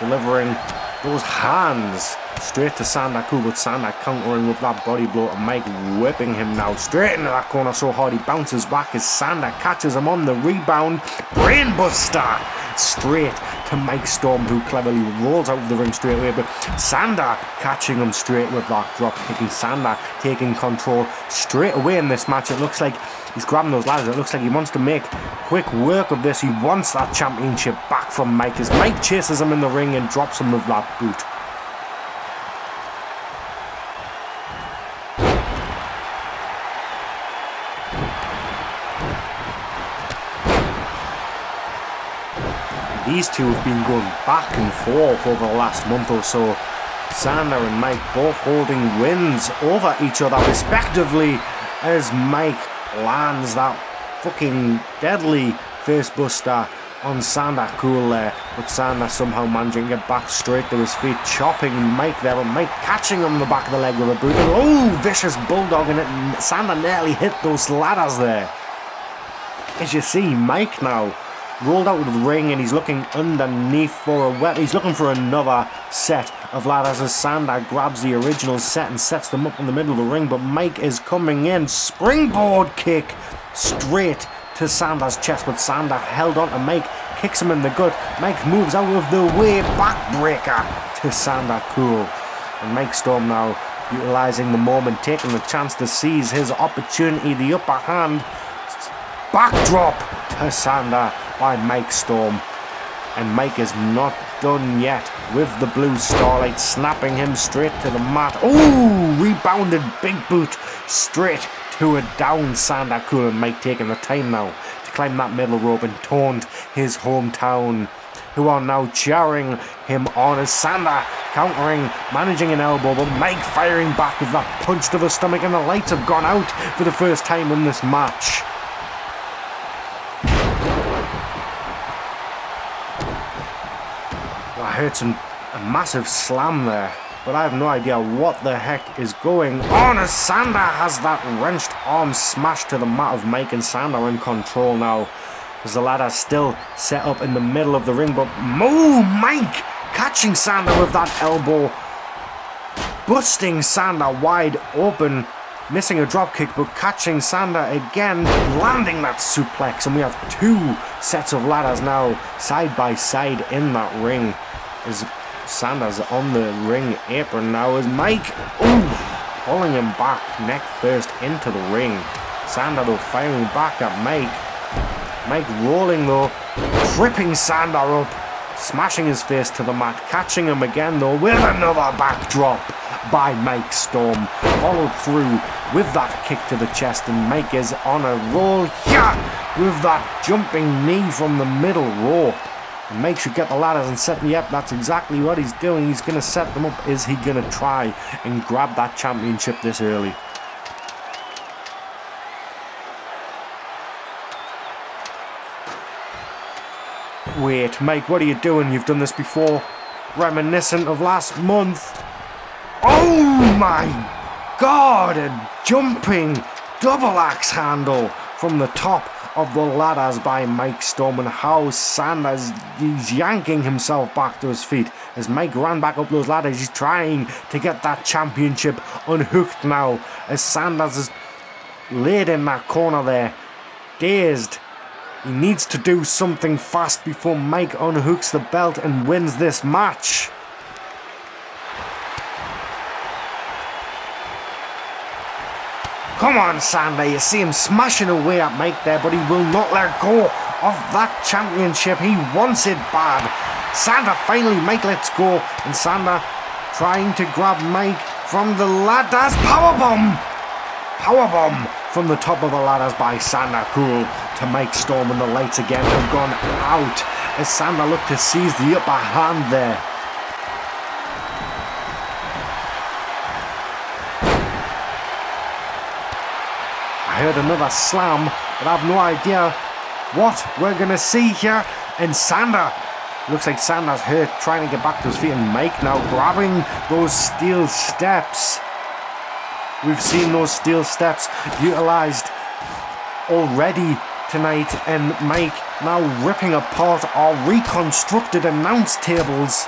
delivering those hands straight to Sander Cool, but Sander countering with that body blow, and Mike whipping him now straight into that corner so hard he bounces back as Sander catches him on the rebound. Brainbuster straight to Mike Storm, who cleverly rolls out of the ring straight away, but Sander catching him straight with that drop kicking. Sander taking control straight away in this match. It looks like he's grabbing those ladders. It looks like he wants to make quick work of this. He wants that championship back from Mike as Mike chases him in the ring and drops him with that boot. These two have been going back and forth over the last month or so. Sander and Mike both holding wins over each other respectively as Mike lands that fucking deadly face buster on Sander Cool there, but Sander somehow managing to get back straight to his feet, chopping Mike there, and Mike catching him in the back of the leg with a boot. Oh, vicious bulldog in it, and Sander nearly hit those ladders there. As you see, Mike now rolled out of the ring and he's looking underneath for a wet. He's looking for another set of ladders as Sander grabs the original set and sets them up in the middle of the ring, but Mike is coming in. Springboard kick straight to Sander's chest, but Sander held on to Mike, kicks him in the gut. Mike moves out of the way, backbreaker to Sander Cool, and Mike Storm now utilising the moment, taking the chance to seize his opportunity, the upper hand. Backdrop to Sander by Mike Storm, and Mike is not done yet with the Blue Starlight, snapping him straight to the mat. Oh, rebounded big boot straight to a down Sander Cool, and Mike taking the time now to climb that middle rope and taunt his hometown, who are now cheering him on as Sander countering, managing an elbow, but Mike firing back with that punch to the stomach, and the lights have gone out for the first time in this match. I heard a massive slam there, but I have no idea what the heck is going on as Sander has that wrenched arm smashed to the mat of Mike, and Sander in control now as the ladder still set up in the middle of the ring, but Mike catching Sander with that elbow, busting Sander wide open, missing a drop kick, but catching Sander again, landing that suplex, and we have two sets of ladders now side by side in that ring as Sander's on the ring apron now as Mike pulling him back neck first into the ring. Sander though firing back at Mike. Mike rolling though, tripping Sander up, smashing his face to the mat, catching him again though with another backdrop by Mike Storm, followed through with that kick to the chest, and Mike is on a roll here with that jumping knee from the middle rope. And Mike should get the ladders and set me up. That's exactly what he's doing. He's going to set them up. Is he going to try and grab that championship this early? Wait, Mike, what are you doing? You've done this before. Reminiscent of last month. Oh my God! A jumping double axe handle from the top of the ladders by Mike Storm, and how Sanders, he's yanking himself back to his feet as Mike ran back up those ladders. He's trying to get that championship unhooked now as Sanders is laid in that corner there, dazed. He needs to do something fast before Mike unhooks the belt and wins this match. Come on, Sander, you see him smashing away at Mike there, but he will not let go of that championship. He wants it bad. Sander finally, Mike lets go, and Sander trying to grab Mike from the ladders. Powerbomb! Powerbomb from the top of the ladders by Sander Cool to Mike Storm, and the lights again have gone out as Sander looked to seize the upper hand there. I heard another slam, but I have no idea what we're going to see here. And Sander, looks like Sander's hurt, trying to get back to his feet, and Mike now grabbing those steel steps. We've seen those steel steps utilised already tonight, and Mike now ripping apart our reconstructed announce tables.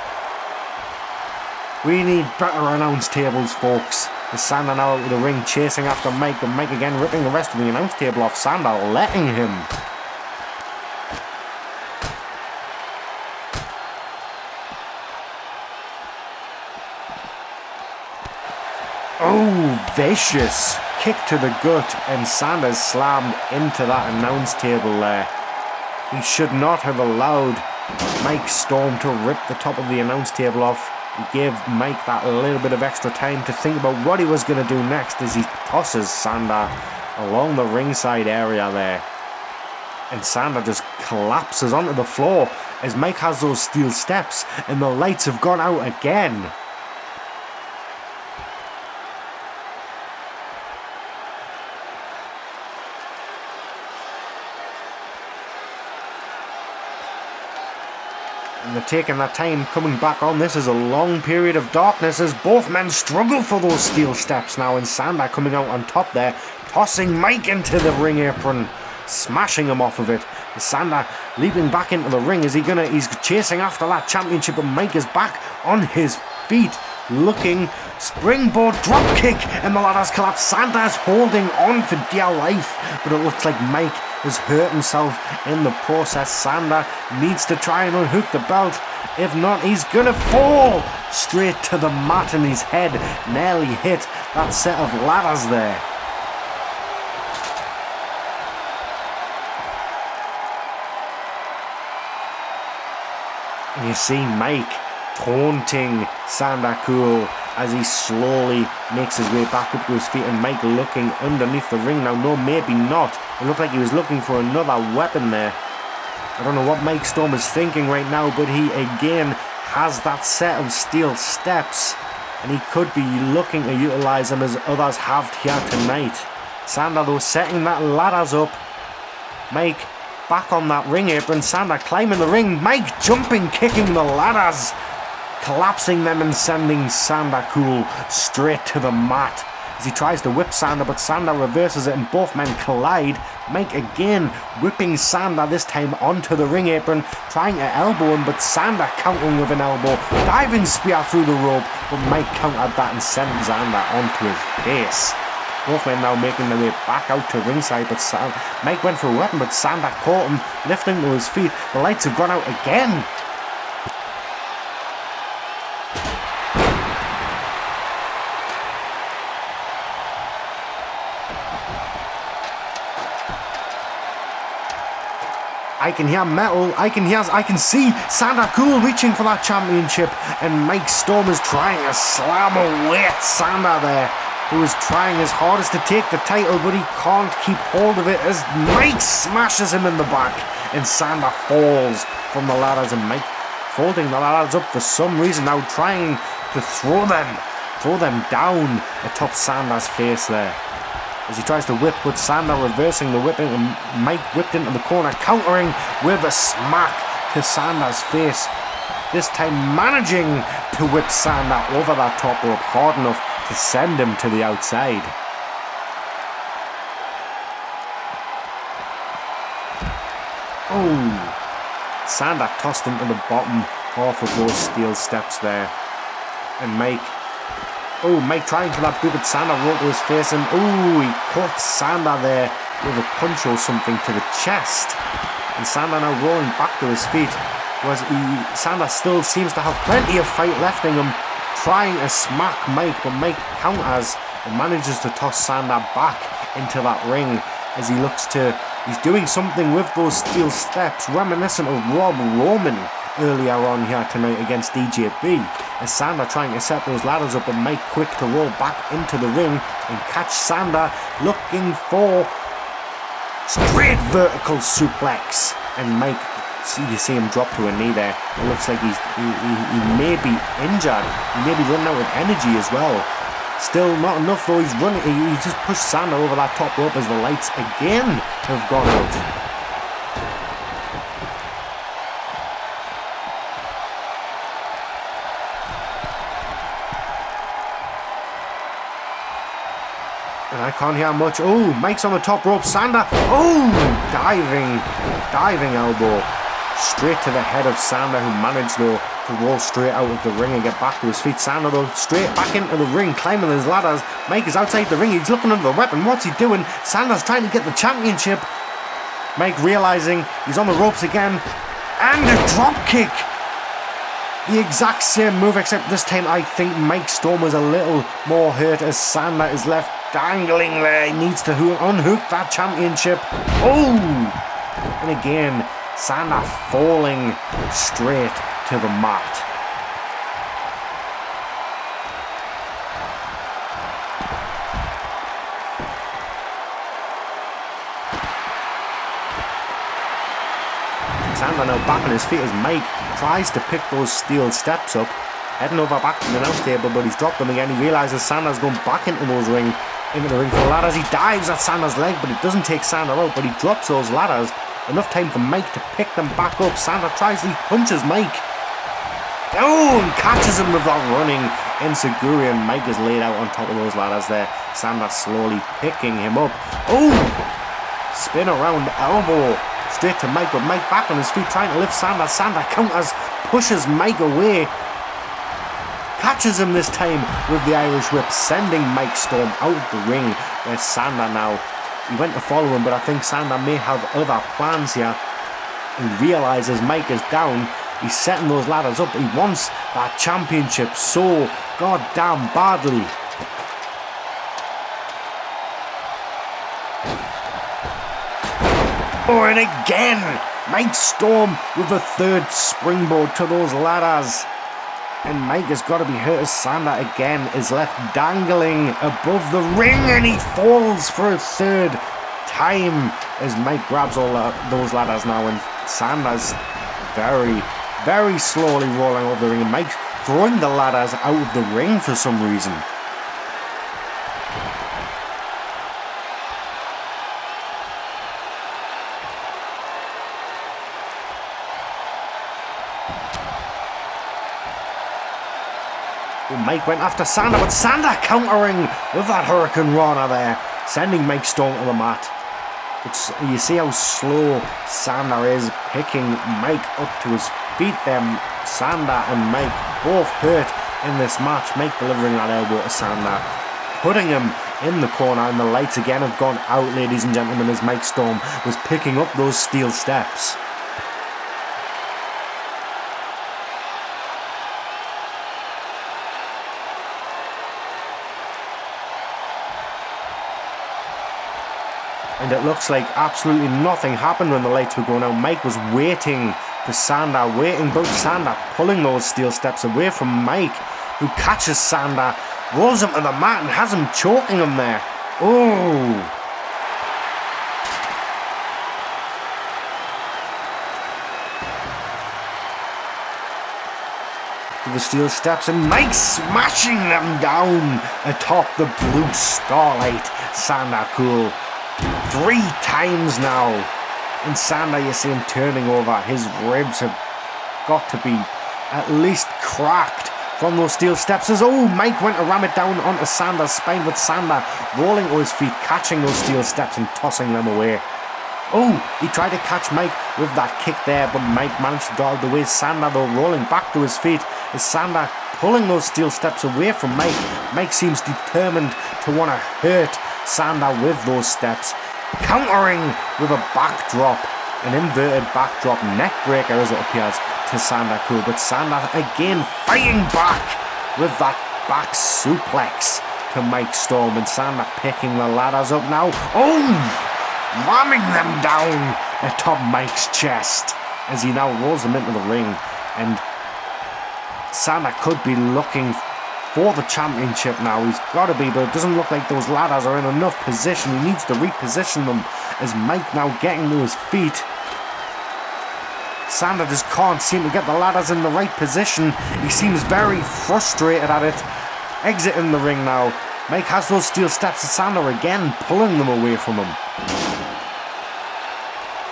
We need better announce tables, folks. As Sander now out of the ring chasing after Mike, but Mike again ripping the rest of the announce table off Sander, letting him. Oh, vicious kick to the gut, and Sanders slammed into that announce table there. He should not have allowed Mike Storm to rip the top of the announce table off. He gave Mike that little bit of extra time to think about what he was going to do next as he tosses Sander along the ringside area there. And Sander just collapses onto the floor as Mike has those steel steps, and the lights have gone out again. And they're taking their time coming back on. This is a long period of darkness as both men struggle for those steel steps now, and Sander coming out on top there, tossing Mike into the ring apron, smashing him off of it. Sander leaping back into the ring. He's chasing after that championship, but Mike is back on his feet, looking, springboard drop kick, and the ladders collapse. Sander's holding on for dear life, but it looks like Mike has hurt himself in the process. Sander needs to try and unhook the belt. If not, he's gonna fall straight to the mat, and his head nearly hit that set of ladders there. And you see Mike taunting Sander Cool as he slowly makes his way back up to his feet, and Mike looking underneath the ring now. No, maybe not. It looked like he was looking for another weapon there. I don't know what Mike Storm is thinking right now, but he again has that set of steel steps, and he could be looking to utilise them as others have here tonight. Sander though setting that ladders up. Mike back on that ring apron. Sander climbing the ring. Mike jumping, kicking the ladders, collapsing them and sending Sander Cool straight to the mat as he tries to whip Sander, but Sander reverses it and both men collide. Mike again whipping Sander, this time onto the ring apron, trying to elbow him, but Sander countering with an elbow, diving spear through the rope, but Mike countered that and sent Sander onto his face. Both men now making their way back out to ringside, but Mike went for a weapon, but Sander caught him, lifting to his feet. The lights have gone out again. I can hear metal, I can see Sander Cool reaching for that championship, and Mike Storm is trying to slam away at Sander there, who is trying his hardest to take the title, but he can't keep hold of it as Mike smashes him in the back, and Sander falls from the ladders, and Mike folding the ladders up for some reason now, trying to throw them down atop Sander's face there. As he tries to whip, but Sander reversing the whipping, and Mike whipped into the corner, countering with a smack to Sander's face. This time managing to whip Sander over that top rope hard enough to send him to the outside. Oh, Sander tossed him to the bottom half of those steel steps there. And Mike trying for that boot, but Sander rolled to his face, and he caught Sander there with a punch or something to the chest. And Sander now rolling back to his feet, Sander still seems to have plenty of fight left in him, trying to smack Mike, but Mike counters and manages to toss Sander back into that ring as he's doing something with those steel steps, reminiscent of Rob Roman earlier on here tonight against DJB. As Sander trying to set those ladders up and Mike quick to roll back into the ring and catch Sander looking for straight vertical suplex. And Mike, you see him drop to a knee there. It looks like he may be injured. He may be running out of energy as well. Still not enough though. He's running. He just pushed Sander over that top rope as the lights again have gone out. And I can't hear much. Oh, Mike's on the top rope. Sander. Oh, diving elbow. Straight to the head of Sander, who managed though to roll straight out of the ring and get back to his feet. Sander though straight back into the ring, climbing his ladders. Mike is outside the ring. He's looking under the weapon. What's he doing? Sander's trying to get the championship. Mike realizing he's on the ropes again. And a drop kick. The exact same move, except this time I think Mike Storm was a little more hurt as Sander is left dangling there. He needs to unhook that championship. Oh! And again, Sander falling straight to the mat. Sander now back on his feet as Mike tries to pick those steel steps up, heading over back to the announce table, but he's dropped them again. He realizes Sander's going back into the ring for the ladders. He dives at Sander's leg, but it doesn't take Sander out, but he drops those ladders. Enough time for Mike to pick them back up. Sander he punches Mike. Oh, and catches him with that running enziguri, and Mike is laid out on top of those ladders there. Sander slowly picking him up. Oh, spin around elbow. Straight to Mike, but Mike back on his feet trying to lift Sander. Sander counters, pushes Mike away. Catches him this time with the Irish whip, sending Mike Storm out of the ring. There's Sander now. He went to follow him, but I think Sander may have other plans here. He realizes Mike is down. He's setting those ladders up. He wants that championship so goddamn badly. Oh, and again, Mike Storm with a third springboard to those ladders. And Mike has got to be hurt as Sander again is left dangling above the ring, and he falls for a third time as Mike grabs all those ladders now, and Sander's very, very slowly rolling over the ring, and Mike's throwing the ladders out of the ring for some reason. Mike went after Sander, but Sander countering with that Hurricane Rana there, sending Mike Storm to the mat. You see how slow Sander is picking Mike up to his feet there. Sander and Mike both hurt in this match. Mike delivering that elbow to Sander, putting him in the corner, and the lights again have gone out, ladies and gentlemen, as Mike Storm was picking up those steel steps. And it looks like absolutely nothing happened when the lights were going out. Mike was waiting for Sander, but Sander pulling those steel steps away from Mike, who catches Sander, rolls him to the mat and has him choking him there. Oh! To the steel steps, and Mike smashing them down atop the blue starlight. Sander cool. 3 times now. And Sander, you see him turning over. His ribs have got to be at least cracked from those steel steps. As Mike went to ram it down onto Sander's spine, with Sander rolling to his feet, catching those steel steps and tossing them away. He tried to catch Mike with that kick there, but Mike managed to dodge the way. Sander though rolling back to his feet as Sander pulling those steel steps away from Mike. Mike seems determined to want to hurt Sander with those steps, countering with a backdrop, an inverted backdrop neck breaker as it appears to Sander Cool, but Sander again fighting back with that back suplex to Mike Storm, and Sander picking the ladders up now, ramming them down atop Mike's chest as he now rolls them into the ring. and Sander could be looking for the championship now. He's got to be, but it doesn't look like those ladders are in enough position. He needs to reposition them as Mike now getting to his feet. Sander just can't seem to get the ladders in the right position. He seems very frustrated at it. Exiting the ring now. Mike has those steel steps to Sander again, pulling them away from him.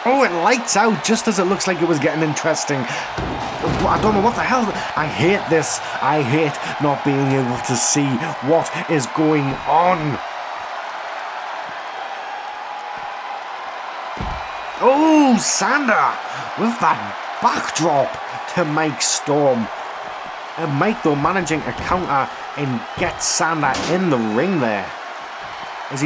Oh, it lights out just as it looks like it was getting interesting. I don't know what the hell. I hate this. I hate not being able to see what is going on. Oh, Sander with that backdrop to Mike Storm. And Mike, though, managing to counter and get Sander in the ring there. As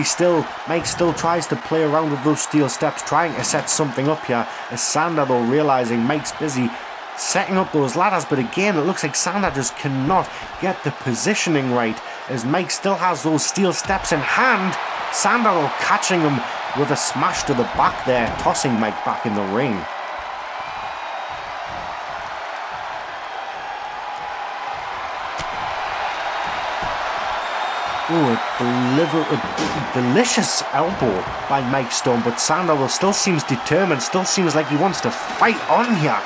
Mike still tries to play around with those steel steps, trying to set something up here. As Sander, though, realizing Mike's busy setting up those ladders, but again, it looks like Sander just cannot get the positioning right. As Mike still has those steel steps in hand, Sander, though, catching him with a smash to the back there, tossing Mike back in the ring. Oh, a delicious elbow by Mike Storm, but Sander still seems determined, still seems like he wants to fight on here.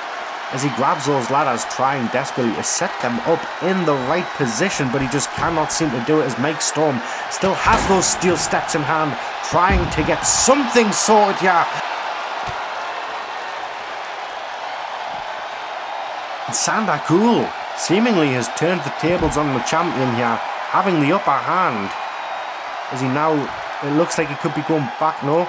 As he grabs those ladders, trying desperately to set them up in the right position, but he just cannot seem to do it as Mike Storm still has those steel steps in hand, trying to get something sorted here. And Sander, cool, seemingly has turned the tables on the champion here, having the upper hand. As he now, it looks like he could be going back, no?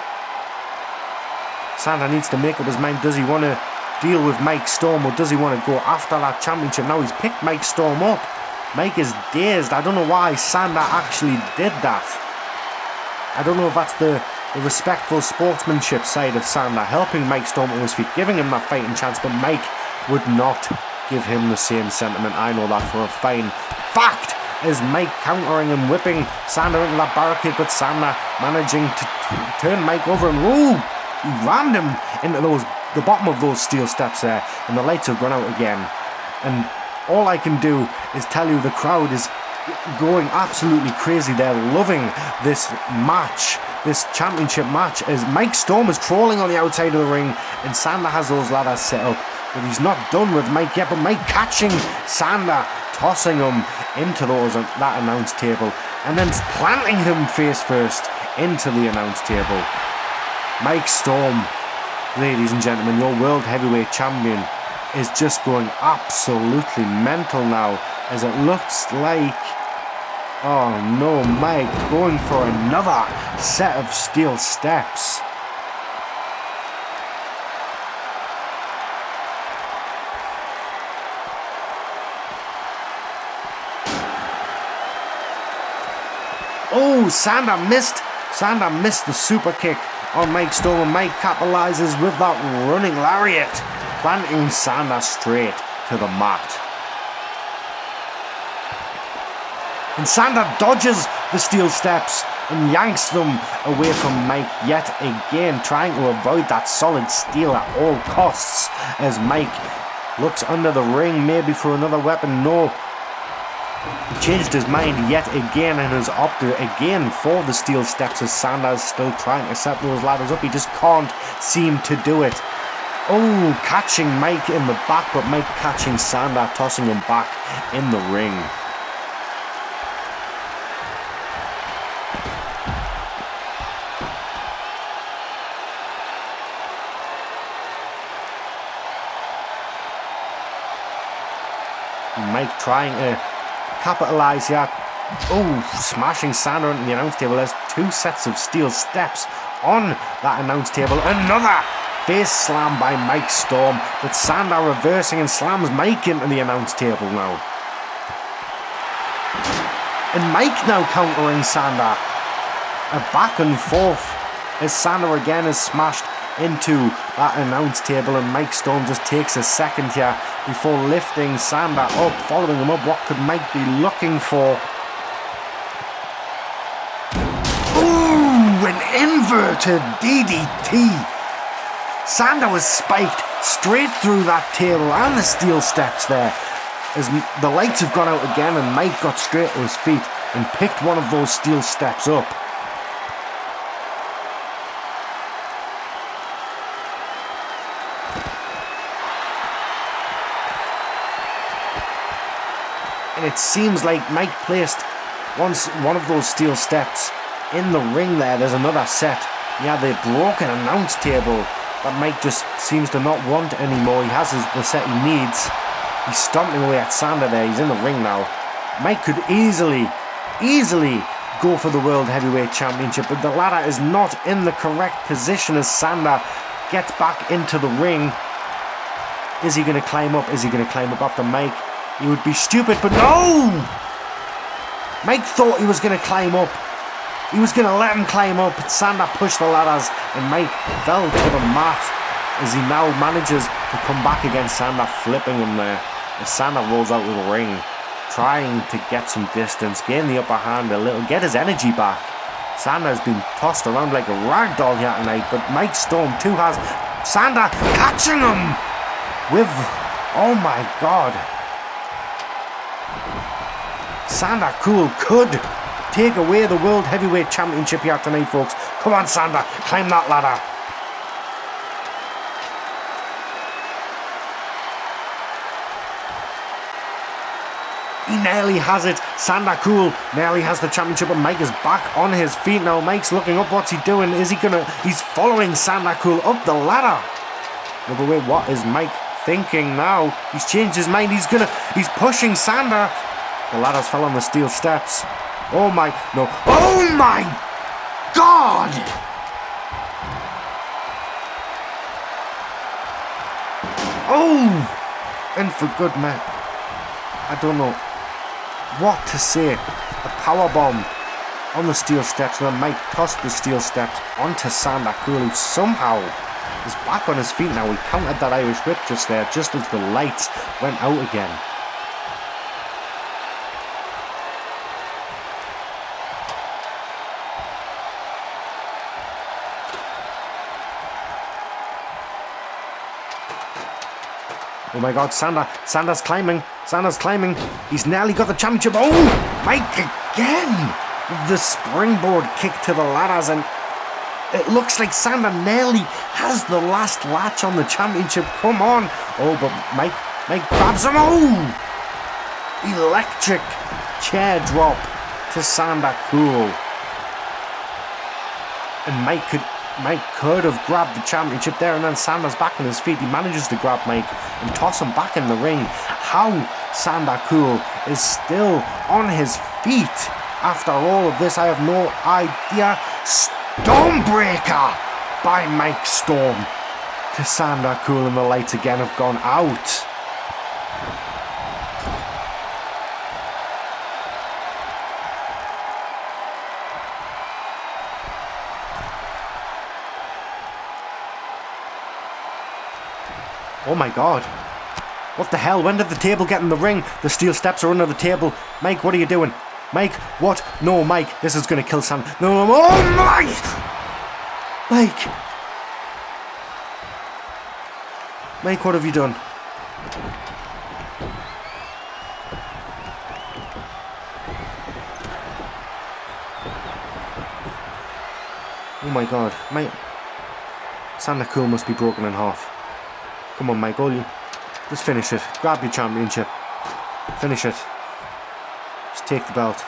Sander needs to make up his mind. Does he want to deal with Mike Storm, or does he want to go after that championship? Now he's picked Mike Storm up. Mike is dazed. I don't know why Sander actually did that. I don't know if that's the respectful sportsmanship side of Sander, helping Mike Storm on his feet, giving him that fighting chance, but Mike would not give him the same sentiment. I know that for a fine fact. Is Mike countering and whipping Sander into that barricade, but Sander managing to turn Mike over, and ooh, he rammed him into the bottom of those steel steps there, and the lights have run out again. And all I can do is tell you the crowd is going absolutely crazy. They're loving this match, this championship match, as Mike Storm is crawling on the outside of the ring, and Sander has those ladders set up, but he's not done with Mike yet. But Mike catching Sander, tossing him into that announce table, and then planting him face first into the announce table. Mike Storm, ladies and gentlemen, your world heavyweight champion, is just going absolutely mental now, as it looks like, oh no, Mike going for another set of steel steps. Oh, Sander missed the super kick on Mike Storm, and Mike capitalizes with that running lariat, planting Sander straight to the mat. And Sander dodges the steel steps and yanks them away from Mike yet again, trying to avoid that solid steel at all costs, as Mike looks under the ring maybe for another weapon. No, he changed his mind yet again and has opted again for the steel steps, as Sander's still trying to set those ladders up. He just can't seem to do it. Oh, catching Mike in the back, but Mike catching Sander, tossing him back in the ring. Mike trying to capitalize here. Oh, smashing Sander into the announce table. There's two sets of steel steps on that announce table. Another face slam by Mike Storm, with Sander reversing and slams Mike into the announce table now. And Mike now countering Sander. A back and forth as Sander again is smashed into that announce table, and Mike Storm just takes a second here before lifting Sander up, following him up. What could Mike be looking for? Ooh, an inverted DDT Sander was spiked straight through that table and the steel steps there. As the lights have gone out again and Mike got straight to his feet and picked one of those steel steps up. And it seems like Mike placed one of those steel steps in the ring there. There's another set. Yeah, the broken announce table that Mike just seems to not want anymore. He has the set he needs. He's stomping away at Sander there. He's in the ring now. Mike could easily go for the World Heavyweight Championship, but the ladder is not in the correct position as Sander gets back into the ring. Is he going to climb up? Is he going to climb up after Mike? He would be stupid, but no! Mike thought he was going to climb up. He was going to let him climb up, but Sander pushed the ladders and Mike fell to the mat as he now manages to come back against Sander, flipping him there. As Sander rolls out of the ring, trying to get some distance, gain the upper hand a little, get his energy back. Sander has been tossed around like a rag doll here tonight, but Mike Storm too has Sander catching him with, oh my god. Sander Cool could take away the World Heavyweight Championship here tonight, folks. Come on, Sander, climb that ladder. He nearly has it. Sander Cool nearly has the championship, and Mike is back on his feet now. Mike's looking up. What's he doing? Is he gonna... He's following Sander Cool up the ladder. No, but wait, what is Mike thinking now? He's changed his mind. He's pushing Sander. The ladders fell on the steel steps. Oh my... No. Oh my God! Oh! And for good man. I don't know what to say. A powerbomb on the steel steps, and then Mike tossed the steel steps onto Sander Cool, who somehow is back on his feet now. He countered that Irish whip just there, just as the lights went out again. Oh my god, Sander's climbing. Sander's climbing. He's nearly got the championship. Oh, Mike again. The springboard kick to the ladders, and it looks like Sander nearly has the last latch on the championship. Come on. Oh, but Mike grabs him. Oh, electric chair drop to Sander Cool. And Mike could have grabbed the championship there, and then Sander's back on his feet. He manages to grab Mike and toss him back in the ring. How Sander Cool is still on his feet after all of this, I have no idea. Stormbreaker by Mike Storm to Sander Cool, and the lights again have gone out. Oh my god. What the hell? When did the table get in the ring? The steel steps are under the table. Mike, what are you doing? Mike, what? No, Mike, this is going to kill Sam. No, oh, Mike! Mike, what have you done? Oh my god, Mike. Sander Cool must be broken in half. Come on, Mike, all you. Just finish it. Grab your championship. Finish it. Just take the belt.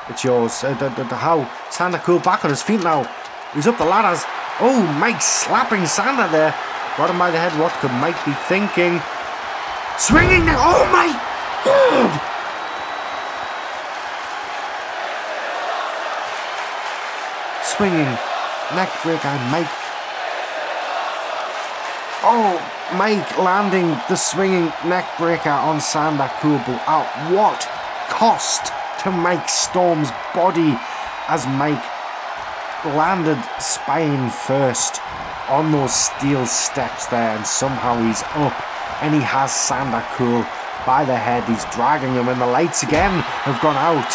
It's yours. How? Sander Cool back on his feet now. He's up the ladders. Oh, Mike slapping Sander there. Got him by the head. What could Mike be thinking? Swinging now. Oh my god! Swinging neck breaker. Mike. Oh, Mike landing the swinging neck breaker on Sander Cool, but at what cost to Mike Storm's body as Mike landed spine first on those steel steps there, and somehow he's up and he has Sander Cool by the head. He's dragging him, and the lights again have gone out.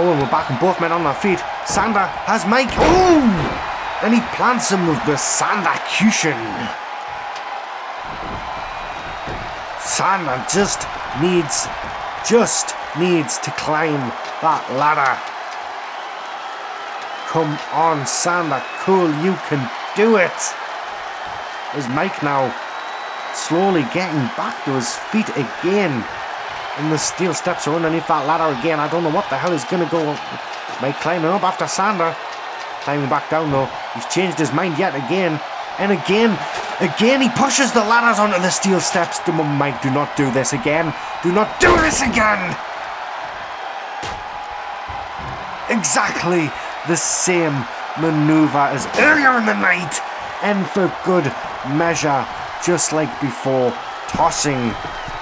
Oh, and we're back and both men on their feet. Sander has Mike. Oh! And he plants him with the Sandercution. Sander just needs to climb that ladder. Come on, Sander, cool, you can do it. There's Mike now, slowly getting back to his feet again. And the steel steps are underneath that ladder again. I don't know what the hell is going to go. Mike climbing up after Sander. Climbing back down though. He's changed his mind yet again. And again he pushes the ladders onto the steel steps. Mike, do not do this again. Do not do this again. Exactly the same maneuver as earlier in the night. And for good measure, just like before, tossing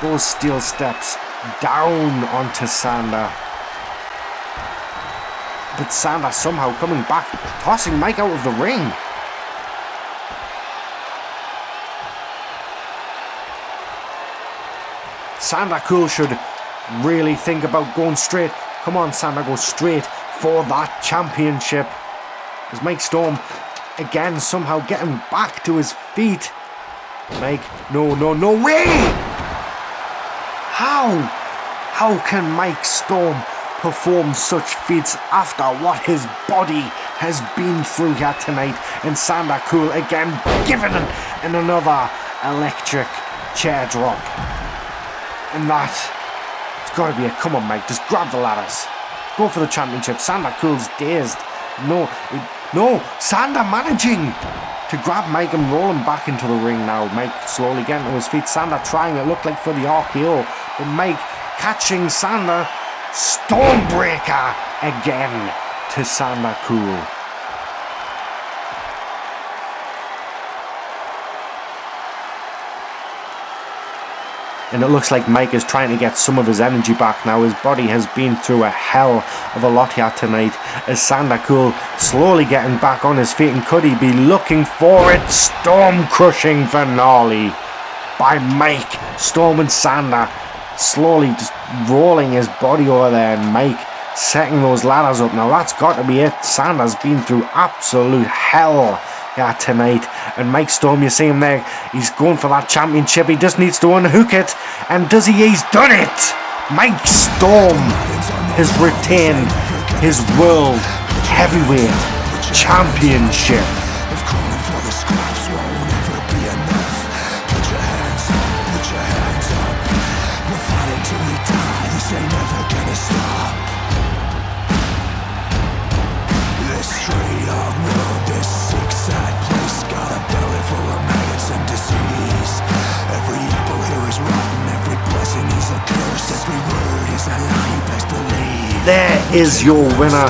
those steel steps down onto Sander. But Sander somehow coming back, tossing Mike out of the ring. Sander Cool should really think about going straight. Come on, Sander, go straight for that championship. As Mike Storm again somehow getting back to his feet. Mike, no way! How can Mike Storm perform such feats after what his body has been through here tonight? And Sander Cool again giving him another electric chair drop. And that, it's got to be a come on, Mike, just grab the ladders. Go for the championship. Sander Cool's dazed. No, Sander managing to grab Mike and roll him back into the ring now. Mike slowly getting to his feet. Sander trying, it looked like, for the RKO. But Mike catching Sander. Stormbreaker again to Sander Cool. And it looks like Mike is trying to get some of his energy back now. His body has been through a hell of a lot here tonight. As Sander Cool slowly getting back on his feet. And could he be looking for it? Storm crushing finale by Mike Storm and Sander. Slowly just rolling his body over there. And Mike setting those ladders up. Now that's got to be it. Sander's been through absolute hell tonight. And Mike Storm, you see him there, he's going for that championship. He just needs to unhook it. And does he? He's done it. Mike Storm has retained his world heavyweight championship. There is your winner,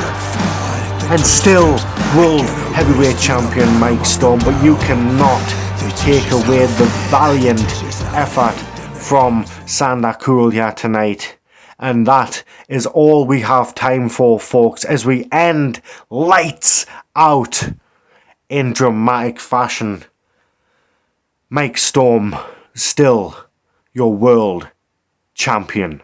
and still world heavyweight champion Mike Storm. But you cannot take away the valiant effort from Sander Cool here tonight. And that is all we have time for, folks, as we end Lights Out in dramatic fashion. Mike Storm, still your world champion.